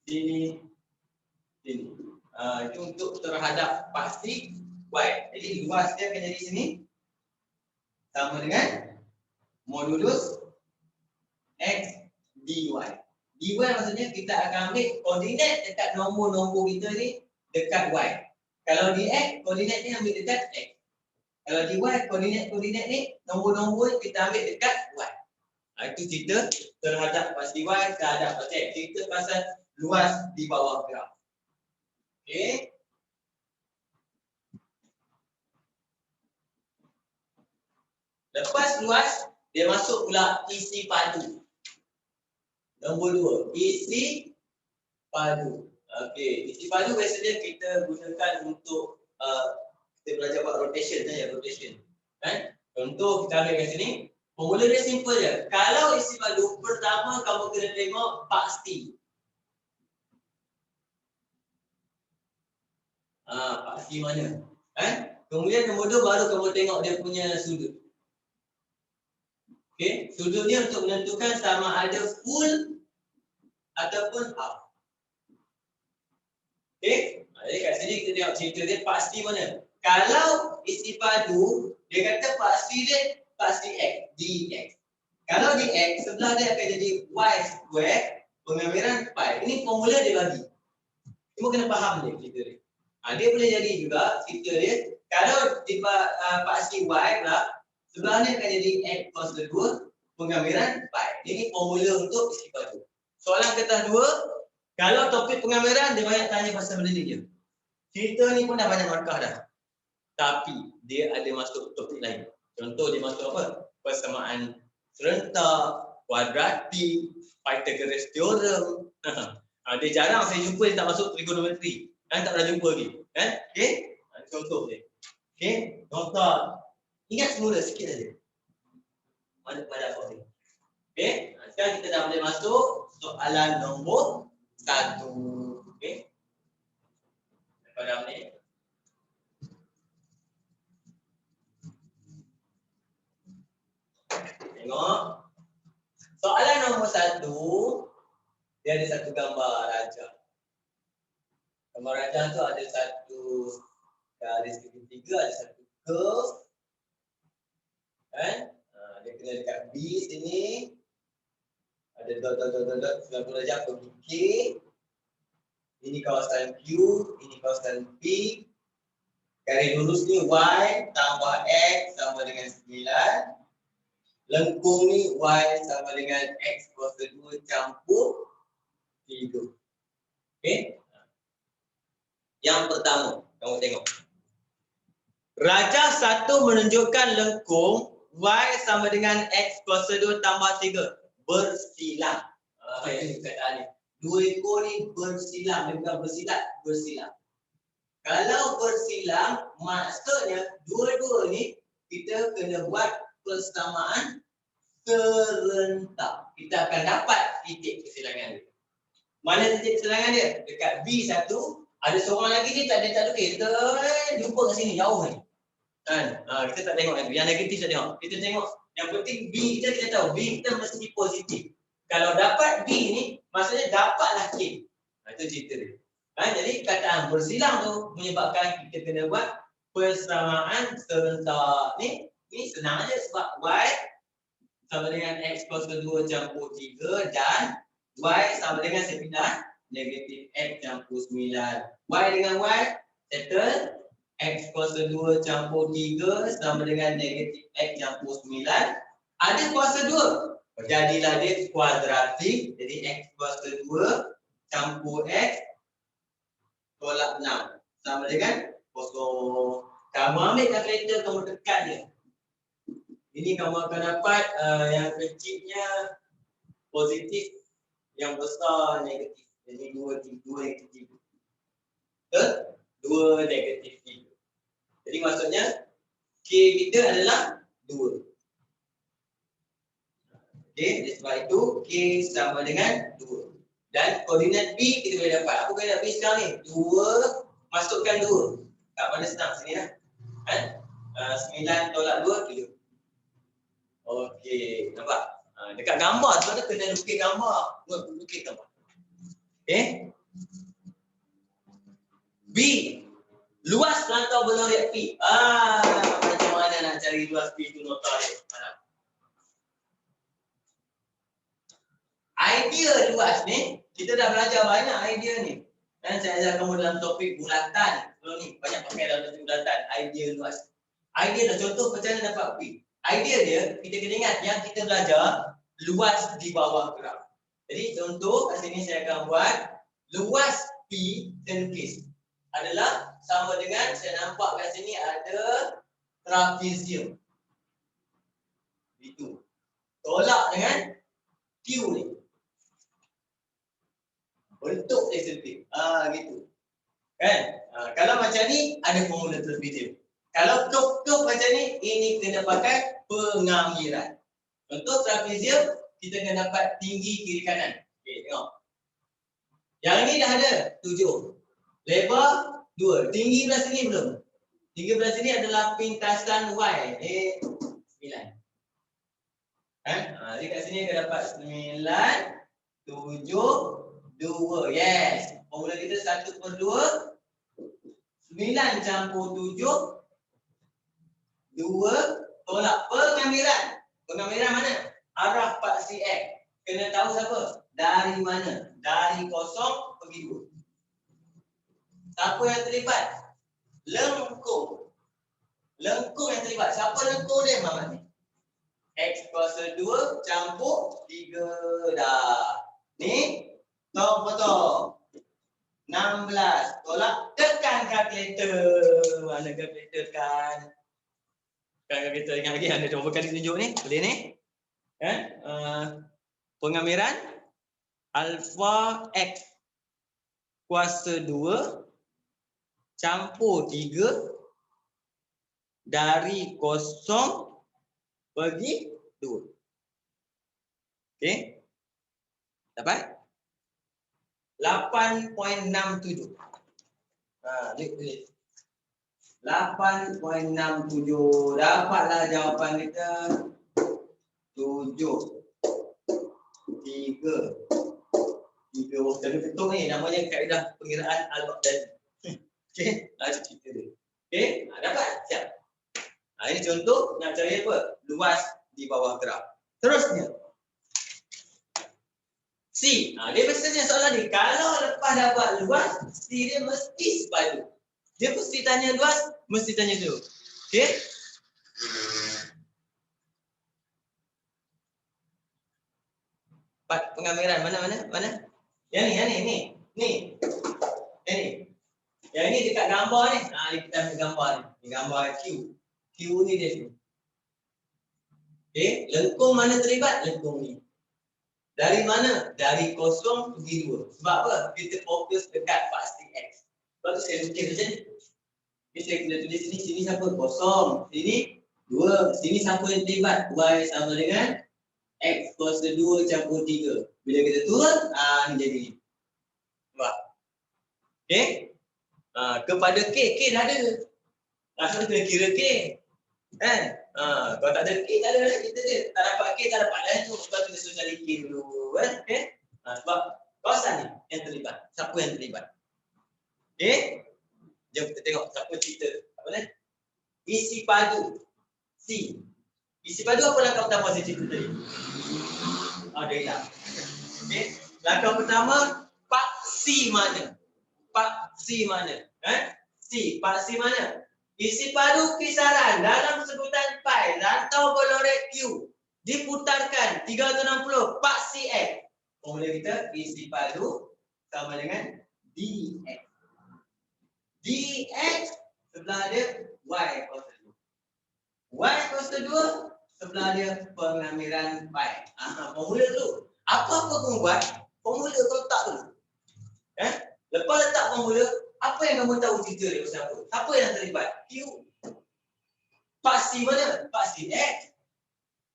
sini, sini. Itu untuk terhadap pasti Y. Jadi luas dia akan jadi sini sama dengan modulus X dy. Dy maksudnya kita akan ambil koordinat dekat nombor-nombor kita ni dekat Y. Kalau dx, koordinat ni ambil dekat X. Kalau dy, koordinat ni, nombor-nombor kita ambil dekat Y. Itu cerita terhadap pasti Y, terhadap pasti X. Cerita pasal luas di bawah graf. Okey. Lepas luas, dia masuk pula isi padu. Nombor 2, isi padu. Okey, isi padu biasanya kita gunakan untuk kita belajar buat rotation saja, rotation. Kan? Contoh kita ambil kat sini, formula dia simple je. Kalau isi padu, pertama kamu kena tengok pasti. Pasti mana? Kan? Kemudian nombor 2 baru kamu tengok dia punya sudut. Okey, sudutnya untuk menentukan sama ada full ataupun half. Okey, jadi kat sini kita tengok cerita dia pasti mana. Kalau isi padu, dia kata pasti dia pasti X, dx. Kalau dx, sebelah dia akan jadi y square pengamiran pi. Ini formula dia bagi. Cuma kena faham dia cerita dia. Dia boleh jadi juga cerita dia, kalau di pasti y pula, sebelah ni akan jadi x cos kedua pengamiran pi. Ini formula untuk isi padu. Soalan kertas 2, kalau topik pengamiran dia banyak tanya pasal benda ni je. Cerita ni pun dah banyak markah dah. Tapi dia ada masuk topik lain. Contoh dia masuk apa? Persamaan serentak, kuadratik, Pythagoras theorem. Dia jarang saya jumpa dia tak masuk trigonometri. Tak pernah jumpa lagi. Kan? Okey? Contoh dia. Okey? Contoh. Ingat semula sikit saja. Mana pada apa ni? Okey? Sekarang kita dah boleh masuk soalan nombor 1. Okey? Pada ni. Tengok. Soalan nombor 1, dia ada satu gambar raja. Gambar raja tu ada satu garis segitiga, ada satu curve. Kan? Dia kena dekat B sini. Ada dot 90 darjah pergi K. Ini kawasan Q, ini kawasan P. Garis lurus ni Y tambah X sama dengan 9. Lengkung ni Y sama dengan X kuasa 2 campur 3. Okey? Yang pertama, kamu tengok. Rajah 1 menunjukkan lengkung Y sama dengan X kuasa 2 tambah 3. Bersilang. Ini perkataan ni. Dua ekor ni bersilang. Dia bukan bersilat, bersilang. Kalau bersilang, maksudnya dua-dua ni kita kena buat persamaan serentak. Kita akan dapat titik kesilangan dia. Mana titik kesilangan dia? Dekat B1, ada seorang lagi ni tak ada kita jumpa kat sini jauh ni. Kan? Kita tak tengok lagi. Yang negatif tak tengok. Kita tengok yang penting B kita tahu. B kita mesti positif. Kalau dapat B ni, maksudnya dapatlah K. Itu cerita dia. Jadi kataan bersilang tu menyebabkan kita kena buat persamaan serentak ni. Ini senang aja sebab Y sama dengan X kuasa 2 campur 3 dan Y sama dengan 9 negatif X campur 9. Y dengan Y settle. X kuasa 2 campur 3 sama dengan negatif X campur 9. Ada kuasa 2. Jadilah dia kuadratik. Jadi X kuasa 2 campur X tolak 6 sama dengan kosong. Kamu ambil kalkulator, kamu tekan dia. Ini kamu akan dapat yang kecilnya positif, yang besar negatif. Jadi 2 negatif 3. 2 negatif 3. Jadi maksudnya K kita adalah 2. Okey, sebab itu K sama dengan 2. Dan koordinat B kita boleh dapat. Apa koordinat B sekarang ni? 2, masukkan 2. Kat mana senang? Sini lah. Kan? 9 tolak 2, 3. Okey, nampak? Dekat gambar sebab tu kena lukis gambar. Lukis gambar. Okey. B. Luas rantau benang reaktif. Macam mana nak cari luas B tu nota dia? Idea luas ni, kita dah belajar banyak idea ni. Dan saya ajar kamu dalam topik bulatan. Sebelum ni, banyak pakai dalam topik bulatan. Idea luas. Idea dah contoh macam mana dapat P. Idea dia, kita kena ingat yang kita belajar luas di bawah graf. Jadi contoh kat sini saya akan buat luas P terlukis adalah sama dengan saya nampak kat sini ada trapezium. Itu. Tolak dengan Q ni. ada formula terlebih dahulu. Kalau curve macam ni, ini kena pakai pengamiran. Contoh trapezium, kita kena dapat tinggi kiri kanan. Okey, tengok. Yang ni dah ada 7. Lebar 2. Tinggi belah sini belum? Tinggi belah sini adalah pintasan Y. 9. Jadi kat sini akan dapat 9, 7, 2. Yes. Formula kita 1/2. 9 campur 7, 2, tolak. Pengamiran. Pengamiran mana? Arah paksi X. Kena tahu siapa? Dari mana? Dari 0 pergi 2. Siapa yang terlibat? Lengkung. Lengkung yang terlibat. Siapa lengkung dia, Mamat ni? X kuasa 2 campur 3 dah. Ni, betul. 16. Tolak. Tekan kalkulator. Mana kalkulator kan? Kalkulator ingat lagi ada berapa kali tunjuk ni? Boleh ni? Pengamiran alfa X kuasa 2 campur 3 dari 0 pergi 2. Okey. Dapat? 8.67. Tulis. 8.67. Dapatlah jawapan kita 7. 3. Jadi betul ni namanya kaedah pengiraan Al-Baghdadi. Okey, ada cerita dia. Okey, dapat? Siap. Ini contoh nak cari apa? Luas di bawah graf. Terusnya. C. Dia biasanya soalan ni, kalau lepas dapat luas, C dia mesti sepadu. Dia mesti tanya luas, mesti tanya dulu. Okey? Pengamiran mana? Yang ni. Ni. Yang ni dekat gambar ni. Kita ambil gambar ni. Ni gambar Q. Q ni dia tu. Okey, lengkung mana terlibat? Lengkung ni. Dari mana? Dari 0 pergi 2. Sebab apa? Kita fokus dekat paksi X. Sebab tu saya lukis macam ni. Okay, saya kena tulis sini siapa? 0. Sini 2. Sini siapa yang terlibat? Y sama dengan X kuasa 2 campur 3. Bila kita turun, ni jadi ni. Nampak? Okey? Kepada K dah ada. Langsung kena kira K. Kan? Kalau tak ada K, tak ada lah. Kita je. Tak dapat K, tak dapat lah. Sebab tu kita suruh cari K dulu. Okey? Sebab kawasan ni yang terlibat. Siapa yang terlibat? Okey? Jom kita tengok siapa cerita. Apa ni? Isi padu. C. Isi padu apa langkah pertama saya cerita tadi? Dia hilang. Okey? Langkah pertama, paksi mana? Paksi mana? C. Paksi mana? Isi padu kisaran dalam sebutan pi rantau berlorek Q diputarkan 360 paksi X. Formula kita isi padu sama dengan dx. Dx sebelah dia y kuasa 2. Y kuasa 2 sebelah dia pengamiran pi. Formula tu. Apa-apa kamu buat, formula kau letak dulu. Lepas letak formula, apa yang kamu tahu cerita dia pasal apa? Siapa yang terlibat? Q. Paksi mana? Paksi X.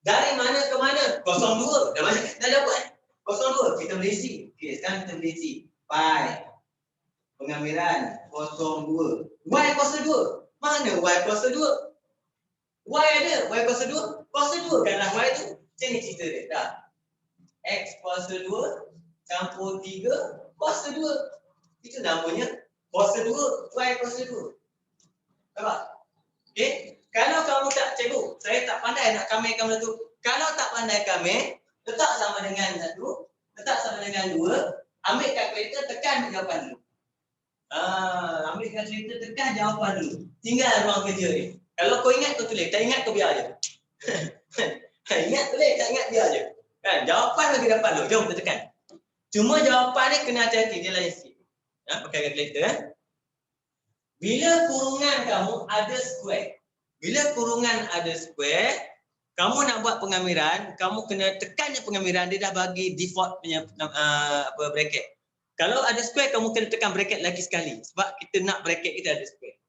Dari mana ke mana? 02. Dah dapat? 02. Kita boleh isi. Okey, sekarang kita boleh isi. Pi. Pengamiran 02. Y kuasa 2. Mana Y kuasa 2? Y ada. Y kuasa 2. Kuasa 2 kanlah Y tu. Macam ni cerita dia. Dah. X kuasa 2 campur 3 kuasa 2. Itu namanya kuasa 2, Y kuasa 2. Nampak? Okey? Kalau kamu tak cikgu, saya tak pandai nak kamerkan benda tu. Kalau tak pandai kamer, letak sama dengan 1, letak sama dengan 2, ambil kalkulator, tekan jawapan dulu. Ambil kalkulator, tekan jawapan dulu. Tinggal ruang kerja ni. Kalau kau ingat, kau tulis. Tak ingat, kau biar je. Ingat tulis, tak ingat biar je. Kan? Jawapan bagi dapat dulu. Jom kita tekan. Cuma jawapan ni kena hati-hati. Dia lain sikit. Pakai kalkulator. Bila kurungan kamu ada square. Bila kurungan ada square, kamu nak buat pengamiran, kamu kena tekan je pengamiran, dia dah bagi default punya bracket. Kalau ada square, kamu kena tekan bracket lagi sekali. Sebab kita nak bracket kita ada square.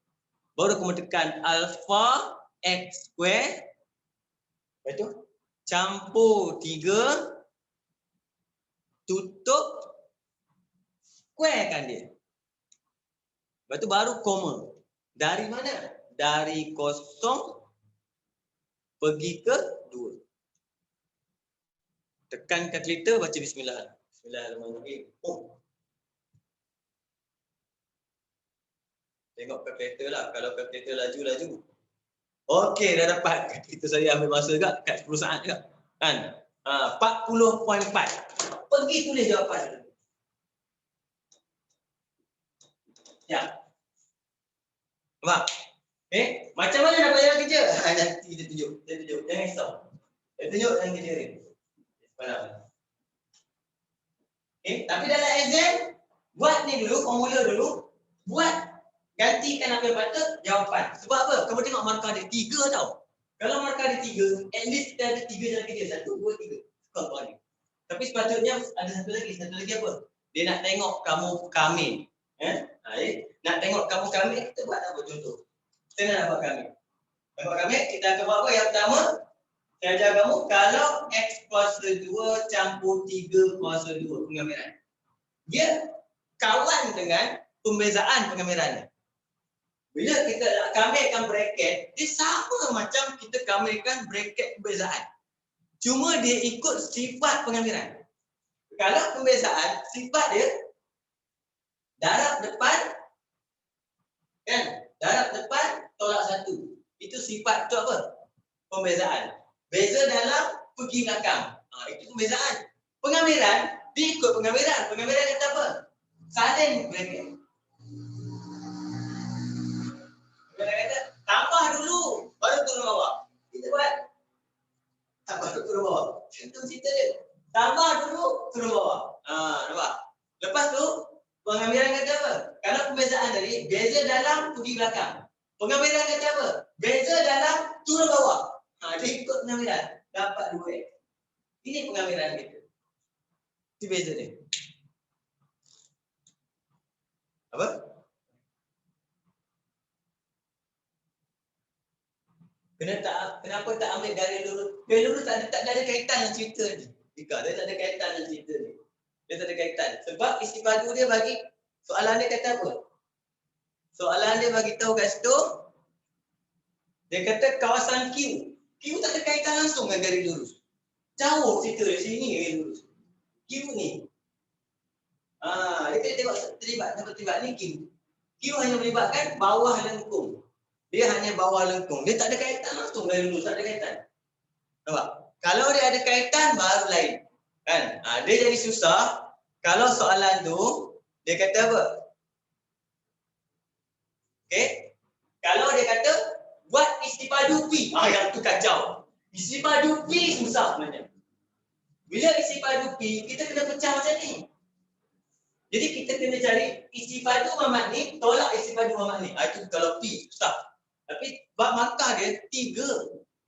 Baru kamu tekan alpha X square. Lepas tu campur 3 tutup square kan dia. Lepas tu baru koma. Dari mana? Dari 0 pergi ke 2. Tekan kalkulator, baca bismillah. Bismillahirrahmanirrahim. Oh. Tengok kalkulator lah. Kalau kalkulator laju-laju. Okey, dah dapat. Kita saya ambil masa juga kat 10 saat juga. Kan? 40.4. Pergi tulis jawapan dulu. Ya. Nampak? Macam mana nak bayar kerja? Nanti kita tunjuk. Jangan risau. Kita tunjuk dalam kerja ni. Faham? Tapi dalam exam, buat ni dulu, formula dulu. Buat. Gantikan apa yang patut, jawapan. Sebab apa? Kamu tengok markah dia 3 tau. Kalau markah dia 3, at least kita ada 3 dalam kerja. 1, 2, 3. Skor kau ni. Tapi sepatutnya ada satu lagi apa? Dia nak tengok kamu kamil. Nak tengok kamu kamil, kita buat apa contoh? Kita nak buat kamil. Tengok kamil, kita akan buat apa? Yang pertama, saya ajar kamu kalau X kuasa 2 campur 3 kuasa 2 pengamiran. Dia kawan dengan pembezaan pengamirannya. Bila kita nak kamilkan bracket, dia sama macam kita kamilkan bracket pembezaan. Cuma dia ikut sifat pengamiran. Kalau pembezaan, sifat dia darab depan, kan? Darab depan tolak 1. Itu sifat tu apa? Pembezaan. Beza dalam, pergi belakang. Itu pembezaan. Pengamiran, dia ikut pengamiran. Pengamiran kata apa? Salin bracket. Pengamiran kata, tambah dulu, baru turun bawah. Kita buat tambah dulu turun bawah. Itu cerita dia. Tambah dulu, turun bawah. Nampak? Lepas tu, pengamiran kata apa? Kalau pembezaan tadi, beza dalam, pergi belakang. Pengamiran kata apa? Beza dalam, turun bawah. Dia ikut pengamiran. Dapat 2X. Ini pengamiran kita. Itu beza dia. Apa? Kenapa tak ambil dari lurus? Dari lurus tak ada kaitan dengan cerita ni. Dia tak ada kaitan dengan cerita ni. Dia tak ada kaitan. Sebab isi padu dia bagi, soalan dia kata apa? Soalan dia bagi tahu kat situ, dia kata kawasan Q. Q tak ada kaitan langsung dengan garis lurus. Jauh cerita dari sini garis lurus. Q ni. Dia kena tengok terlibat ni Q. Q hanya melibatkan bawah lengkung. Dia hanya bawah lengkung. Dia tak ada kaitan langsung garis lurus. Tak ada kaitan. Nampak? Kalau dia ada kaitan, baru lain. Kan? Dia jadi susah. Kalau soalan tu, dia kata apa? Okey? Kalau dia kata, buat isi padu P. Yang tu kacau. Isi padu P susah sebenarnya. Bila isi padu P, kita kena pecah macam ni. Jadi kita kena cari isi padu Muhammad ni, tolak isi padu Muhammad ni. Itu kalau P, susah. Tapi bab markah dia 3.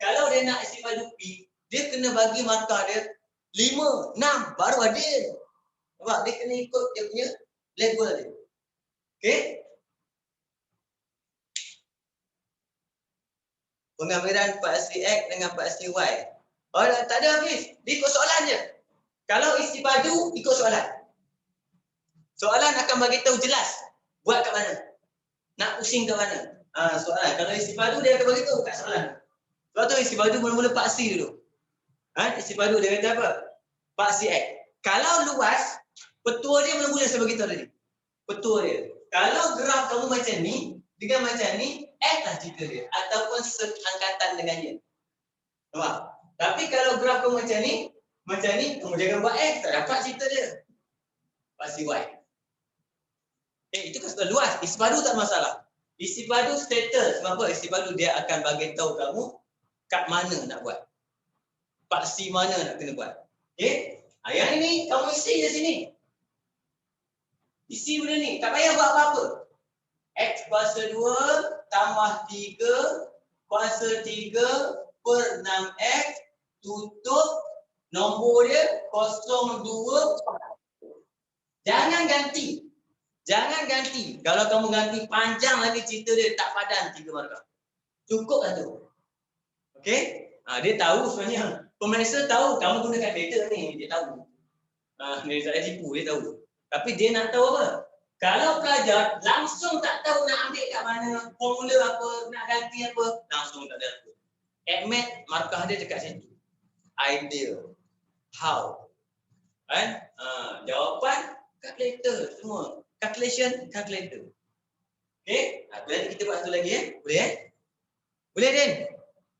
Kalau dia nak isi padu P, dia kena bagi markah dia 5, 6, baru adil. Nampak? Dia kena ikut dia punya level dia. Okey? Pengamiran paksi X dengan paksi Y. Tak ada habis. Dia ikut soalan je. Kalau isi padu, ikut soalan. Soalan akan bagi tahu jelas. Buat kat mana? Nak pusing kat mana? Soalan. Kalau isi padu, dia akan bagi tahu kat soalan. Sebab tu isi padu mula-mula paksi dulu. Isi padu dia kata apa? Paksi X. Kalau luas, petua dia mula-mula saya bagi tahu tadi. Petua dia. Kalau graf kamu macam ni, dengan macam ni, X lah cerita dia. Ataupun seangkatan dengan dia. Nampak? Tapi kalau graf kamu macam ni, kamu jangan buat X, tak dapat cerita dia. Paksi Y. Itu kan sudah luas. Isi padu tak masalah. Isi padu status. Sebab apa? Isi padu dia akan bagi tahu kamu kat mana nak buat. Paksi mana nak kena buat. Okey? Yang ini kamu isi di sini. Isi benda ni. Tak payah buat apa-apa. X kuasa 2 tambah 3 kuasa 3 per 6X tutup nombor dia 02. Jangan ganti. Jangan ganti. Kalau kamu ganti panjang lagi cerita dia tak padan 3 markah. Cukup lah tu. Okey? Dia tahu sebenarnya. Pemeriksa tahu kamu gunakan data ni, dia tahu. Dia tak ada tipu, dia tahu. Tapi dia nak tahu apa? Kalau pelajar langsung tak tahu nak ambil kat mana, formula apa, nak ganti apa, langsung tak ada apa. Admit markah dia dekat situ. Ideal. How? Kan? Jawapan calculator semua. Calculation calculator. Okey? Nanti kita buat satu lagi Boleh Boleh Din?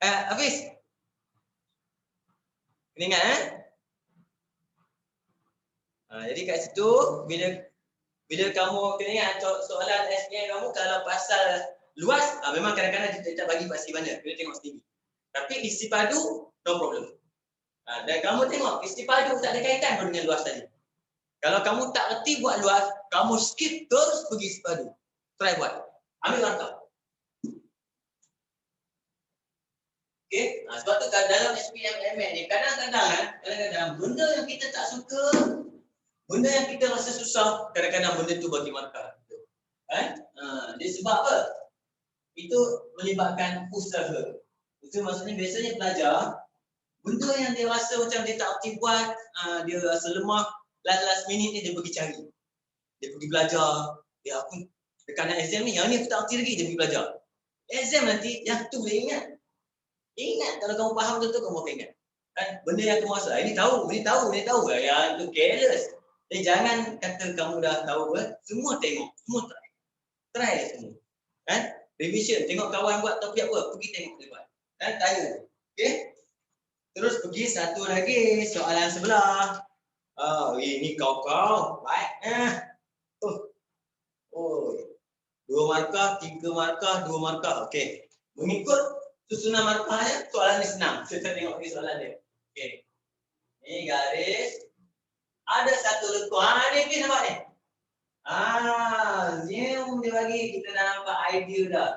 Hafiz. Kena ingat jadi kat situ bila kamu kena ingat soalan SPM kamu kalau pasal luas memang kadang-kadang dia tak bagi pasti mana. Kena tengok sendiri. Tapi isi padu no problem. Dan kamu tengok isi padu tak ada kaitan pun dengan luas tadi. Kalau kamu tak reti buat luas, kamu skip terus pergi isi padu. Try buat. Ambil markah. Okey, sebab tu dalam SPM-MN ni kadang-kadang benda yang kita tak suka, benda yang kita rasa susah, kadang-kadang benda tu bagi markah. Dia sebab apa? Itu melibatkan usaha. Itu maksudnya biasanya pelajar, benda yang dia rasa macam dia tak aktif buat, dia rasa lemah, last minute ni dia pergi cari. Dia pergi belajar. Aku dekat exam ni, yang ni aku tak aktif lagi, dia pergi belajar. Exam nanti, yang tu boleh ingat. Ingat kalau kamu faham betul kamu akan ingat. Benda yang kamu rasa, ini tahu. Yang tu careless. Jadi jangan kata kamu dah tahu semua tengok, semua try. Try semua. Revision, tengok kawan buat topik apa, pergi tengok dia buat. Tanya. Okey? Terus pergi satu lagi soalan sebelah. Ini kau. Baik. 2 markah, 3 markah, 2 markah. Okey. Mengikut susunan markahnya, soalan ni senang. Kita tengok lagi soalan dia. Okey. Ni garis. Ada satu lekung. Ni kita nampak ni. Zoom dia bagi. Kita dah nampak idea dah.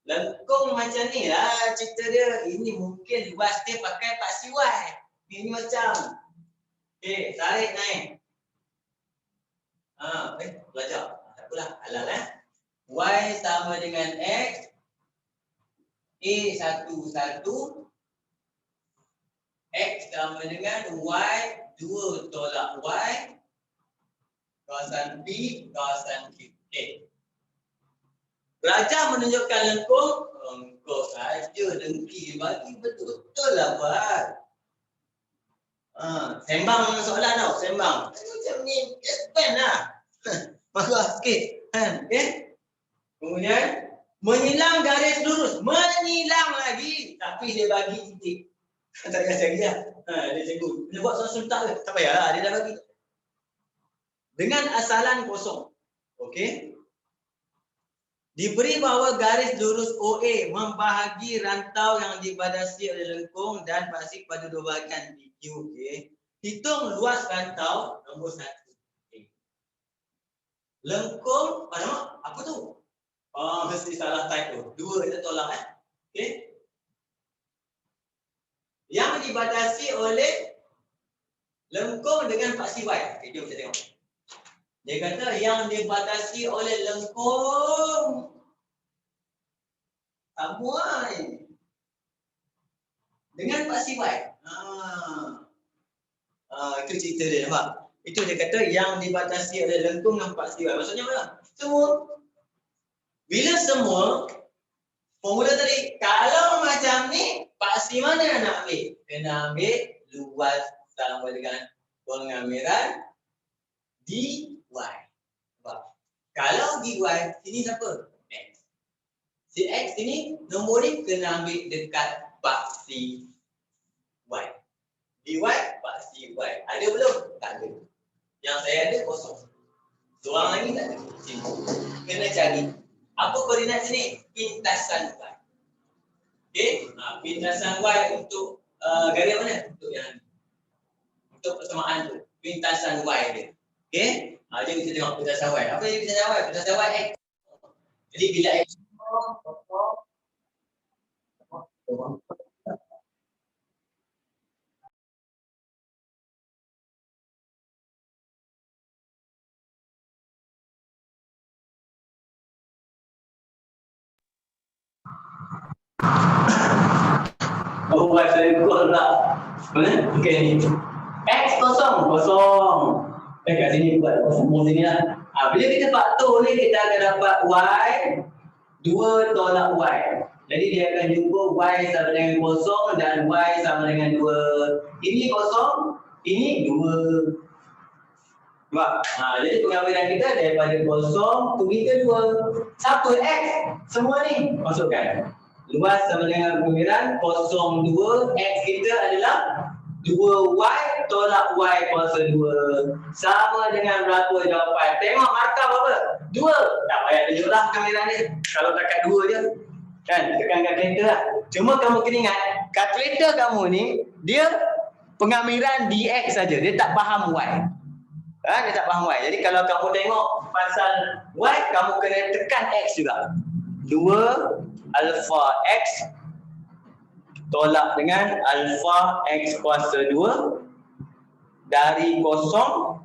Lekung macam ni lah cerita dia. Ini mungkin luas dia pakai paksi Y. Ini macam. Okey, tarik naik. Belajar. Tak apalah. Halal Y sama dengan X. A1 X sama dengan Y 2 tolak Y kawasan P kawasan Q. Belajar menunjukkan lengkung, engkau saja dengki bagi betul-betul lah buat. Sembang dengan soalan tau, sembang. Macam ni, pen lah. Marah sikit. Kemudian menyilang garis lurus, menyilang lagi, tapi dia bagi titik. Tak payah cari lah. Dia cikgu. Dia buat soal serentak ke? Tak payahlah, dia dah bagi. Dengan asalan kosong. Okey. Diberi bahawa garis lurus OA membahagi rantau yang dibatasi oleh lengkung dan paksi pada 2 bahagian PQ. Okey. Hitung luas rantau nombor 1. Okay. Lengkung, apa tu? Mesti salah type tu. 2 kita tolak Okey. Yang dibatasi oleh lengkung dengan paksi Y. Okey, jom kita tengok. Dia kata yang dibatasi oleh lengkung semua dengan paksi Y. Itu cerita dia, nampak? Itu dia kata yang dibatasi oleh lengkung dengan paksi Y. Maksudnya apa? Semua. Bila semua, formula tadi, kalau macam ni, paksi mana nak ambil? Kena ambil luas sama dengan pengamiran dy. Kalau dy, sini siapa? X. Si X ini, nombor ni kena ambil dekat paksi Y. Dy, paksi Y. Ada belum? Tak ada. Yang saya ada kosong. Seorang lagi tak ada. Kena cari. Apa koordinat sini? Pintasan Y. Okey, pintasan Y untuk garis mana? Untuk yang ni. Untuk persamaan tu. Pintasan Y dia. Okey? Jom kita tengok pintasan Y. Apa yang pintasan Y? Pintasan Y X. Jadi bila X Oh, saya ikut lah. Mana? Okey ni. X kosong. Kat sini buat semua sini lah. Bila kita faktor ni, kita akan dapat Y 2 tolak Y. Jadi dia akan jumpa Y sama dengan kosong dan Y sama dengan 2. Ini kosong, ini 2. Nampak? Jadi pengambilan kita daripada kosong turun ke 2. Siapa X? Semua ni masukkan. Luas sama dengan pengambilan 0, 2. X kita adalah 2Y tolak Y kuasa 2. Sama dengan berapa jawapan? Tengok markah berapa? 2. Tak payah tunjuk lah pengambilan ni. Kalau takat 2 je. Kan? Tekan kalkulator lah. Cuma kamu kena ingat, kalkulator kamu ni, dia pengambilan DX saja. Dia tak faham Y. Dia tak faham Y. Jadi kalau kamu tengok pasal Y, kamu kena tekan X juga. 2 alpha X tolak dengan alpha X kuasa 2 dari 0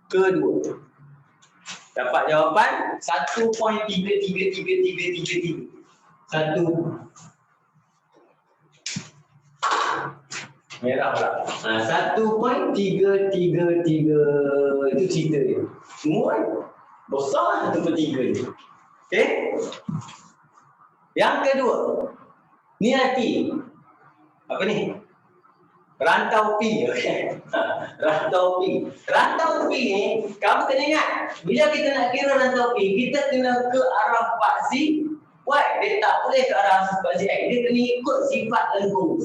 ke 2. Dapat jawapan 1.33333. 1 merah pula. 1.333 itu cerita dia. Semua besar 1/3 ni. Okey? Yang kedua, ni nanti apa ni? Rantau P. Okay. Rantau P. Rantau P ni kamu kena ingat, bila kita nak kira rantau P, kita kena ke arah paksi Y. Dia tak boleh ke arah paksi X. Dia kena ikut sifat lengkung.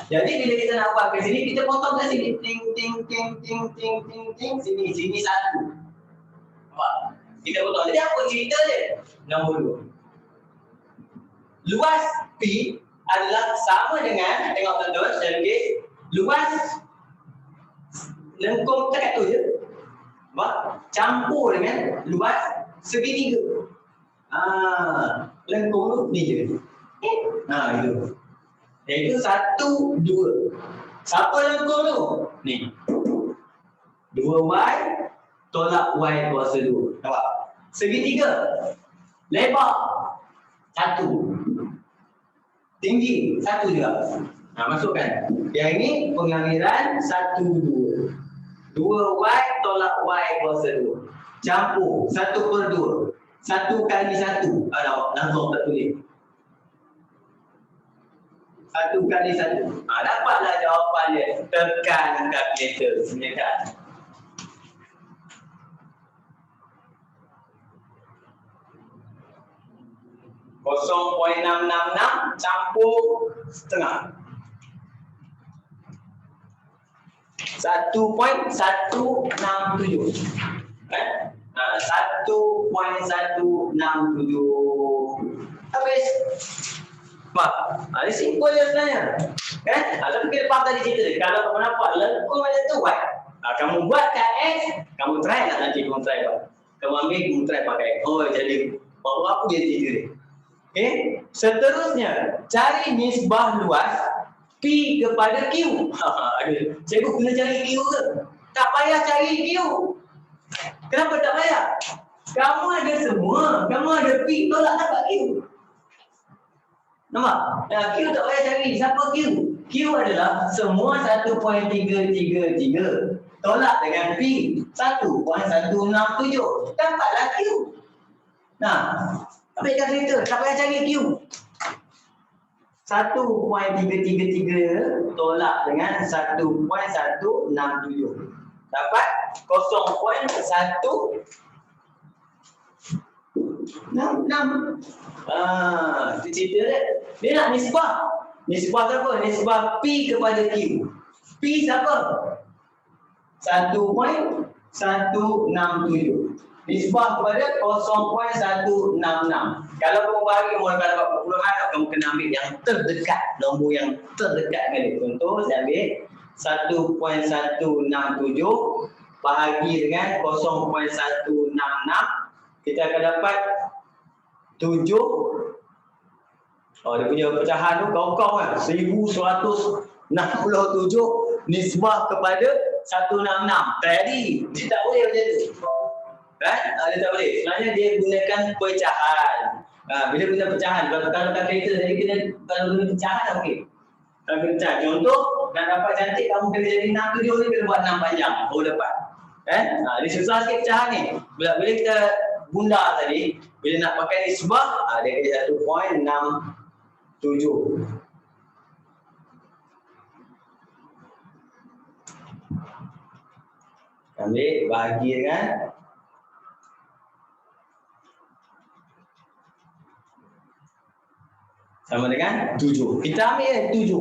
Jadi bila kita nak buat ke sini, kita potong ke sini. Ting ting ting ting ting ting ting. Sini 1. Nampak? Kita potong. Jadi apa cerita dia? Nombor 2. Luas P adalah sama dengan, tengok tuan-tuan, saya lukis, luas lengkung dekat tu je. Nampak? Campur dengan luas segitiga. Lengkung tu ni je. Itu. Iaitu 1, 2. Siapa lengkung tu? Ni. 2Y tolak Y kuasa 2. Nampak? Segitiga. Lebar. 1. Tinggi. 1 juga. Masukkan. Yang ini pengambilan 1, 2. 2Y tolak Y kuasa 2. Campur. 1/2. 1 kali 1. Langsung tak tulis. 1 kali 1. Dapatlah jawapan dia. Tekan kalkulator. Sebenarnya. 0.666 campur setengah. 1.167. 1.167. Habis. Faham? Ini simple je sebenarnya. Tapi kita faham tadi cerita dia. Kalau kamu nampak lengkung macam tu, buat. Kamu buat kat X, kamu try lah nanti kamu try buat. Kamu ambil, kamu try pakai. Jadi apa dia cerita dia. Okay. Seterusnya, cari nisbah luas P kepada Q. Cikgu kena cari Q ke? Tak payah cari Q. Kenapa tak payah? Kamu ada semua. Kamu ada P, tolak dapat Q. Nampak? Q tak payah cari. Siapa Q? Q adalah semua 1.333. Tolak dengan P 1.167. Dapatlah Q. Ambil kalkulator, tak payah cari Q. 1.333 tolak dengan 1.167. Dapat 0.166. Itu cerita dia. Dia nak nisbah. Nisbah siapa? Nisbah P kepada Q. P siapa? 1.167. Nisbah kepada 0.166. Kalau kamu bagi kamu akan dapat perpuluhan, kamu kena ambil yang terdekat, nombor yang terdekat dengan dia. Contoh, saya ambil 1.167 bahagi dengan 0.166. Kita akan dapat 7. Dia punya pecahan tu kau-kau kan. 1167 nisbah kepada 166. Tadi dia tak boleh macam tu. Dia tak boleh. Sebenarnya dia gunakan pecahan. Bila guna pecahan, kalau kalkulator tadi kalau guna pecahan okey. Kalau guna pecahan, contoh nak dapat cantik kamu kena jadi 6 7 ni kena buat 6 panjang baru dapat. Dia susah sikit pecahan ni. Bila kita bunda tadi, bila nak pakai nisbah, dia kena 1.67. Ambil bahagi dengan sama dengan 7. Kita ambil 7.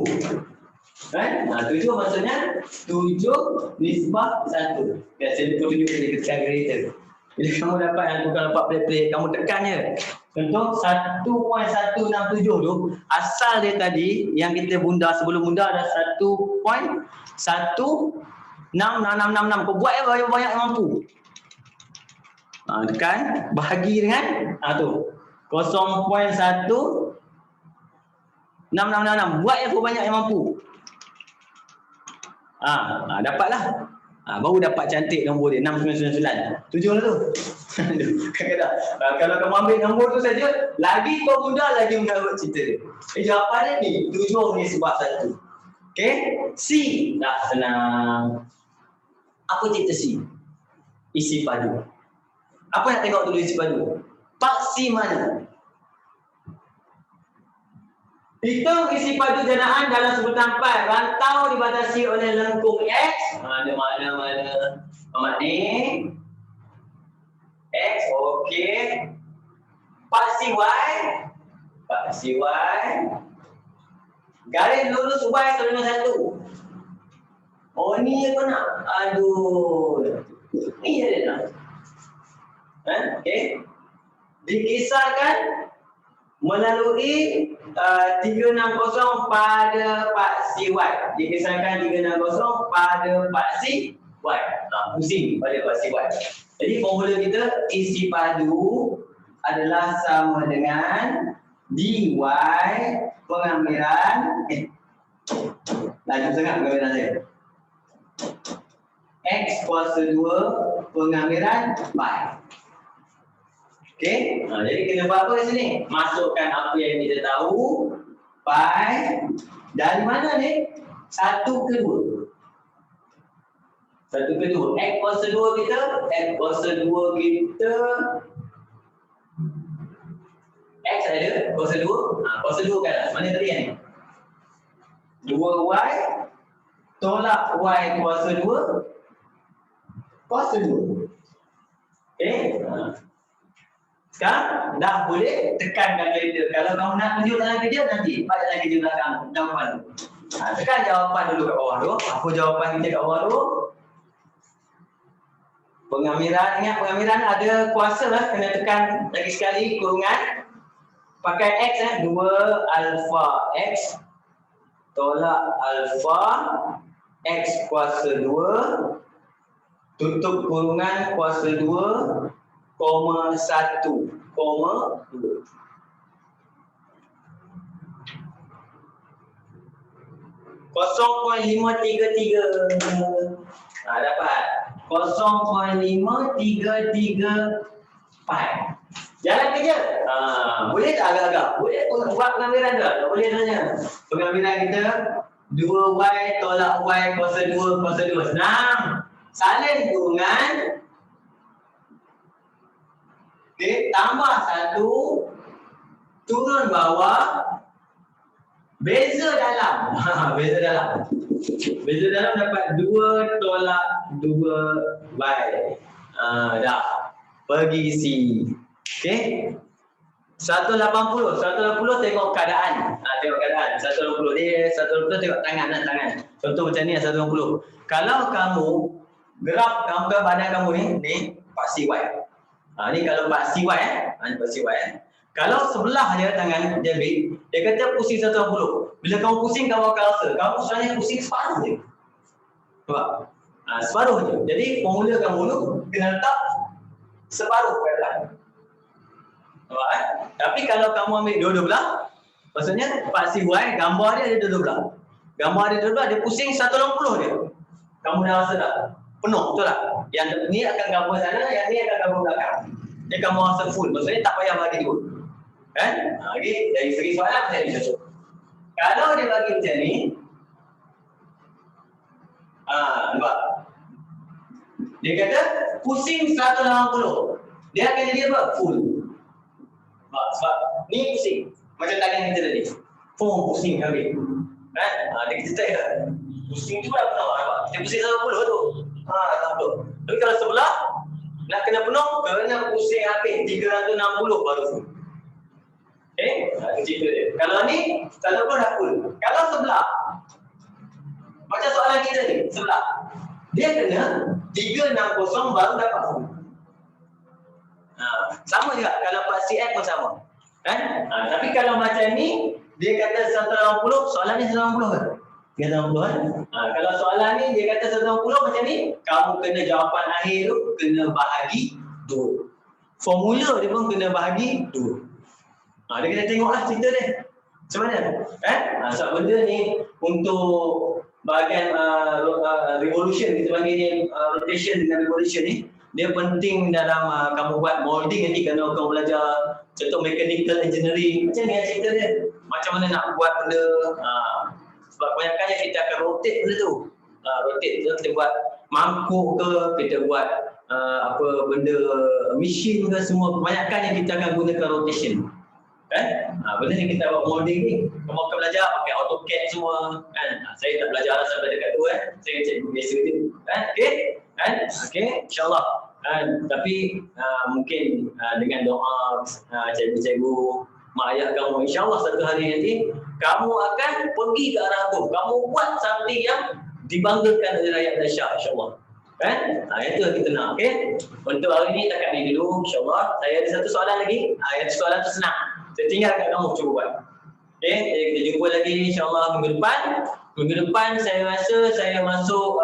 7 maksudnya 7 nisbah 1. Biasa dia tunjuk dia tekan greater. Bila kamu dapat yang tukar dapat play, kamu tekan je. Contoh 1.167 tu, asal dia tadi yang kita bunda sebelum bunda ada 1.16666. Kau buat yang banyak-banyak yang mampu. Tekan, bahagi dengan tu 0.1 666. Buat yang banyak yang mampu. Dapatlah. Baru dapat cantik nombor dia 6999. 7 lah tu. Kalau kamu ambil nombor tu saja, lagi kau mudah lagi mengarut cerita dia. Jawapan dia ni 7 ni sebab 1. Okey? C. Dah senang. Apa cerita C? Isi padu. Apa nak tengok dulu isi padu? Paksi mana? Hitung isi padu janaan dalam sebutan pad. Rantau dibatasi oleh lengkung X. Ada mana? Amat ni. X, okey. Paksi Y. Paksi Y. Garis lurus Y sama dengan 1. Oh ni apa nak? Aduh. Ni ada nak. Okey. Dikisarkan melalui 360 pada paksi Y. Dikisarkan 360 pada paksi Y. Pusing pada paksi Y. Jadi formula kita isi padu adalah sama dengan dy pengambilan laju sangat pengambilan saya. X kuasa 2 pengambilan Y. Okey, jadi kena buat apa di sini? Masukkan apa yang kita tahu. Pi dari mana ni? 1 ke 2. 1 ke 2. X kuasa 2 kita. X kuasa 2 kita. X ada kuasa 2. Kuasa 2 kan? Mana tadi ni? 2Y tolak Y kuasa 2. Kuasa 2. Okey. Sekarang dah boleh tekan kalkulator. Kalau kamu nak tunjuk dalam kerja nanti pada dalam kerja belakang jawapan tu. Tekan jawapan dulu kat bawah tu. Apa jawapan kita kat bawah tu? Pengamiran, ingat pengamiran ada kuasa lah, kena tekan lagi sekali kurungan. Pakai X 2 alfa X tolak alfa X kuasa 2 tutup kurungan kuasa 2 koma 1 koma 2. Kosong 0.533. Dapat 0.533 pi. Jalan kerja. Boleh tak agak-agak? Boleh buat pengambilan tak? Tak boleh tanya. Pengambilan kita 2y tolak y kuasa 2 kuasa 2. Senang. Salin kurungan. Okey, tambah 1, turun bawah, beza dalam. Beza dalam. Beza dalam dapat 2 tolak 2y. Dah. Pergi isi. Okey. 180 tengok keadaan. Tengok keadaan. 180 dia 180 tengok tangan. Contoh macam ni 180. Kalau kamu gerak gambar badan kamu ni paksi Y. Ni kalau paksi Y ni paksi Y. Kalau sebelah dia tangan dia ambil, dia kata pusing 180. Bila kamu pusing kamu akan rasa, kamu sebenarnya pusing separuh je. Nampak? Separuh je. Jadi formula kamu tu kena letak separuh keadaan. Nampak? Tapi kalau kamu ambil dua-dua belah, maksudnya paksi Y gambar dia ada dua-dua belah. Gambar dia dua-dua belah, dia pusing 180 dia. Kamu dah rasa tak? Penuh, betul tak? Yang ni akan gambar sana, yang ni akan gambar belakang. Dia kamu rasa full, maksudnya tak payah bagi dua. Kan? Okey, dari segi soalan macam ni contoh. Kalau dia bagi macam ni, nampak? Dia kata pusing 180. Dia akan jadi apa? Full. Sebab ni pusing. Macam tangan kita tadi. Pusing habis. Kan? Dia kita check kan? Pusing tu dah penuh. Nampak? Kita pusing 180 tu. 180. Tapi kalau sebelah, nak kena penuh, kena pusing habis 360 baru full. Itu cerita dia. Kalau ni, 180 dah full. Kalau sebelah, macam soalan kita ni, sebelah. Dia kena 360 baru dapat full. Sama juga kalau Pak CF pun sama. Kan? Tapi kalau macam ni, dia kata 180, soalan ni 180 kan? 360 kan? Kalau soalan ni dia kata 180 macam ni, kamu kena jawapan akhir tu kena bahagi 2. Formula dia pun kena bahagi 2. Dia kena tengoklah cerita dia. Macam mana? Kan? Sebab benda ni untuk bahagian revolution, kita panggil ni rotation dengan revolution ni, dia penting dalam kamu buat molding nanti kalau kamu belajar contoh mechanical engineering. Macam ni cerita dia. Macam mana nak buat benda. Sebab kebanyakannya kita akan rotate benda tu. Rotate tu kita buat mangkuk ke, kita buat benda mesin ke, semua kebanyakannya kita akan gunakan rotation. Kan? Benda ni kita buat molding ni. Kamu akan belajar pakai AutoCAD semua. Kan? Saya tak belajar lah sampai dekat tu kan. Saya cikgu biasa je. Kan? Okey? Kan? Okey? InsyaAllah. Tapi mungkin dengan doa cikgu-cikgu, mak ayah kamu, insyaAllah satu hari nanti kamu akan pergi ke arah tu. Kamu buat something yang dibanggakan oleh rakyat Malaysia, insyaAllah. Kan? Itu yang kita nak. Okay? Untuk hari ini takat ni dulu, insyaAllah. Saya ada satu soalan lagi. Yang soalan tu senang. Saya tinggal kat kamu cuba buat. Okay? Jadi kita jumpa lagi insyaAllah minggu depan. Minggu depan saya rasa saya masuk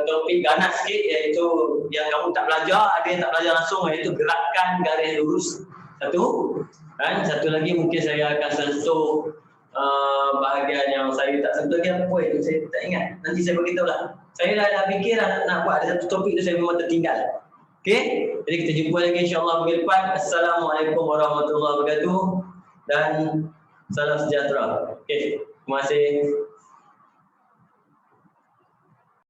topik ganas sikit, iaitu yang kamu tak belajar, ada yang tak belajar langsung, iaitu gerakan garis lurus. Satu lagi mungkin saya akan sentuh bahagian yang saya tak sentuh lagi apa itu saya tak ingat. Nanti saya beritahu lah. Saya dah fikir nak buat ada satu topik tu, saya memang tertinggal. Okey, jadi kita jumpa lagi insyaAllah minggu depan. Assalamualaikum warahmatullahi wabarakatuh dan salam sejahtera. Okey, terima kasih.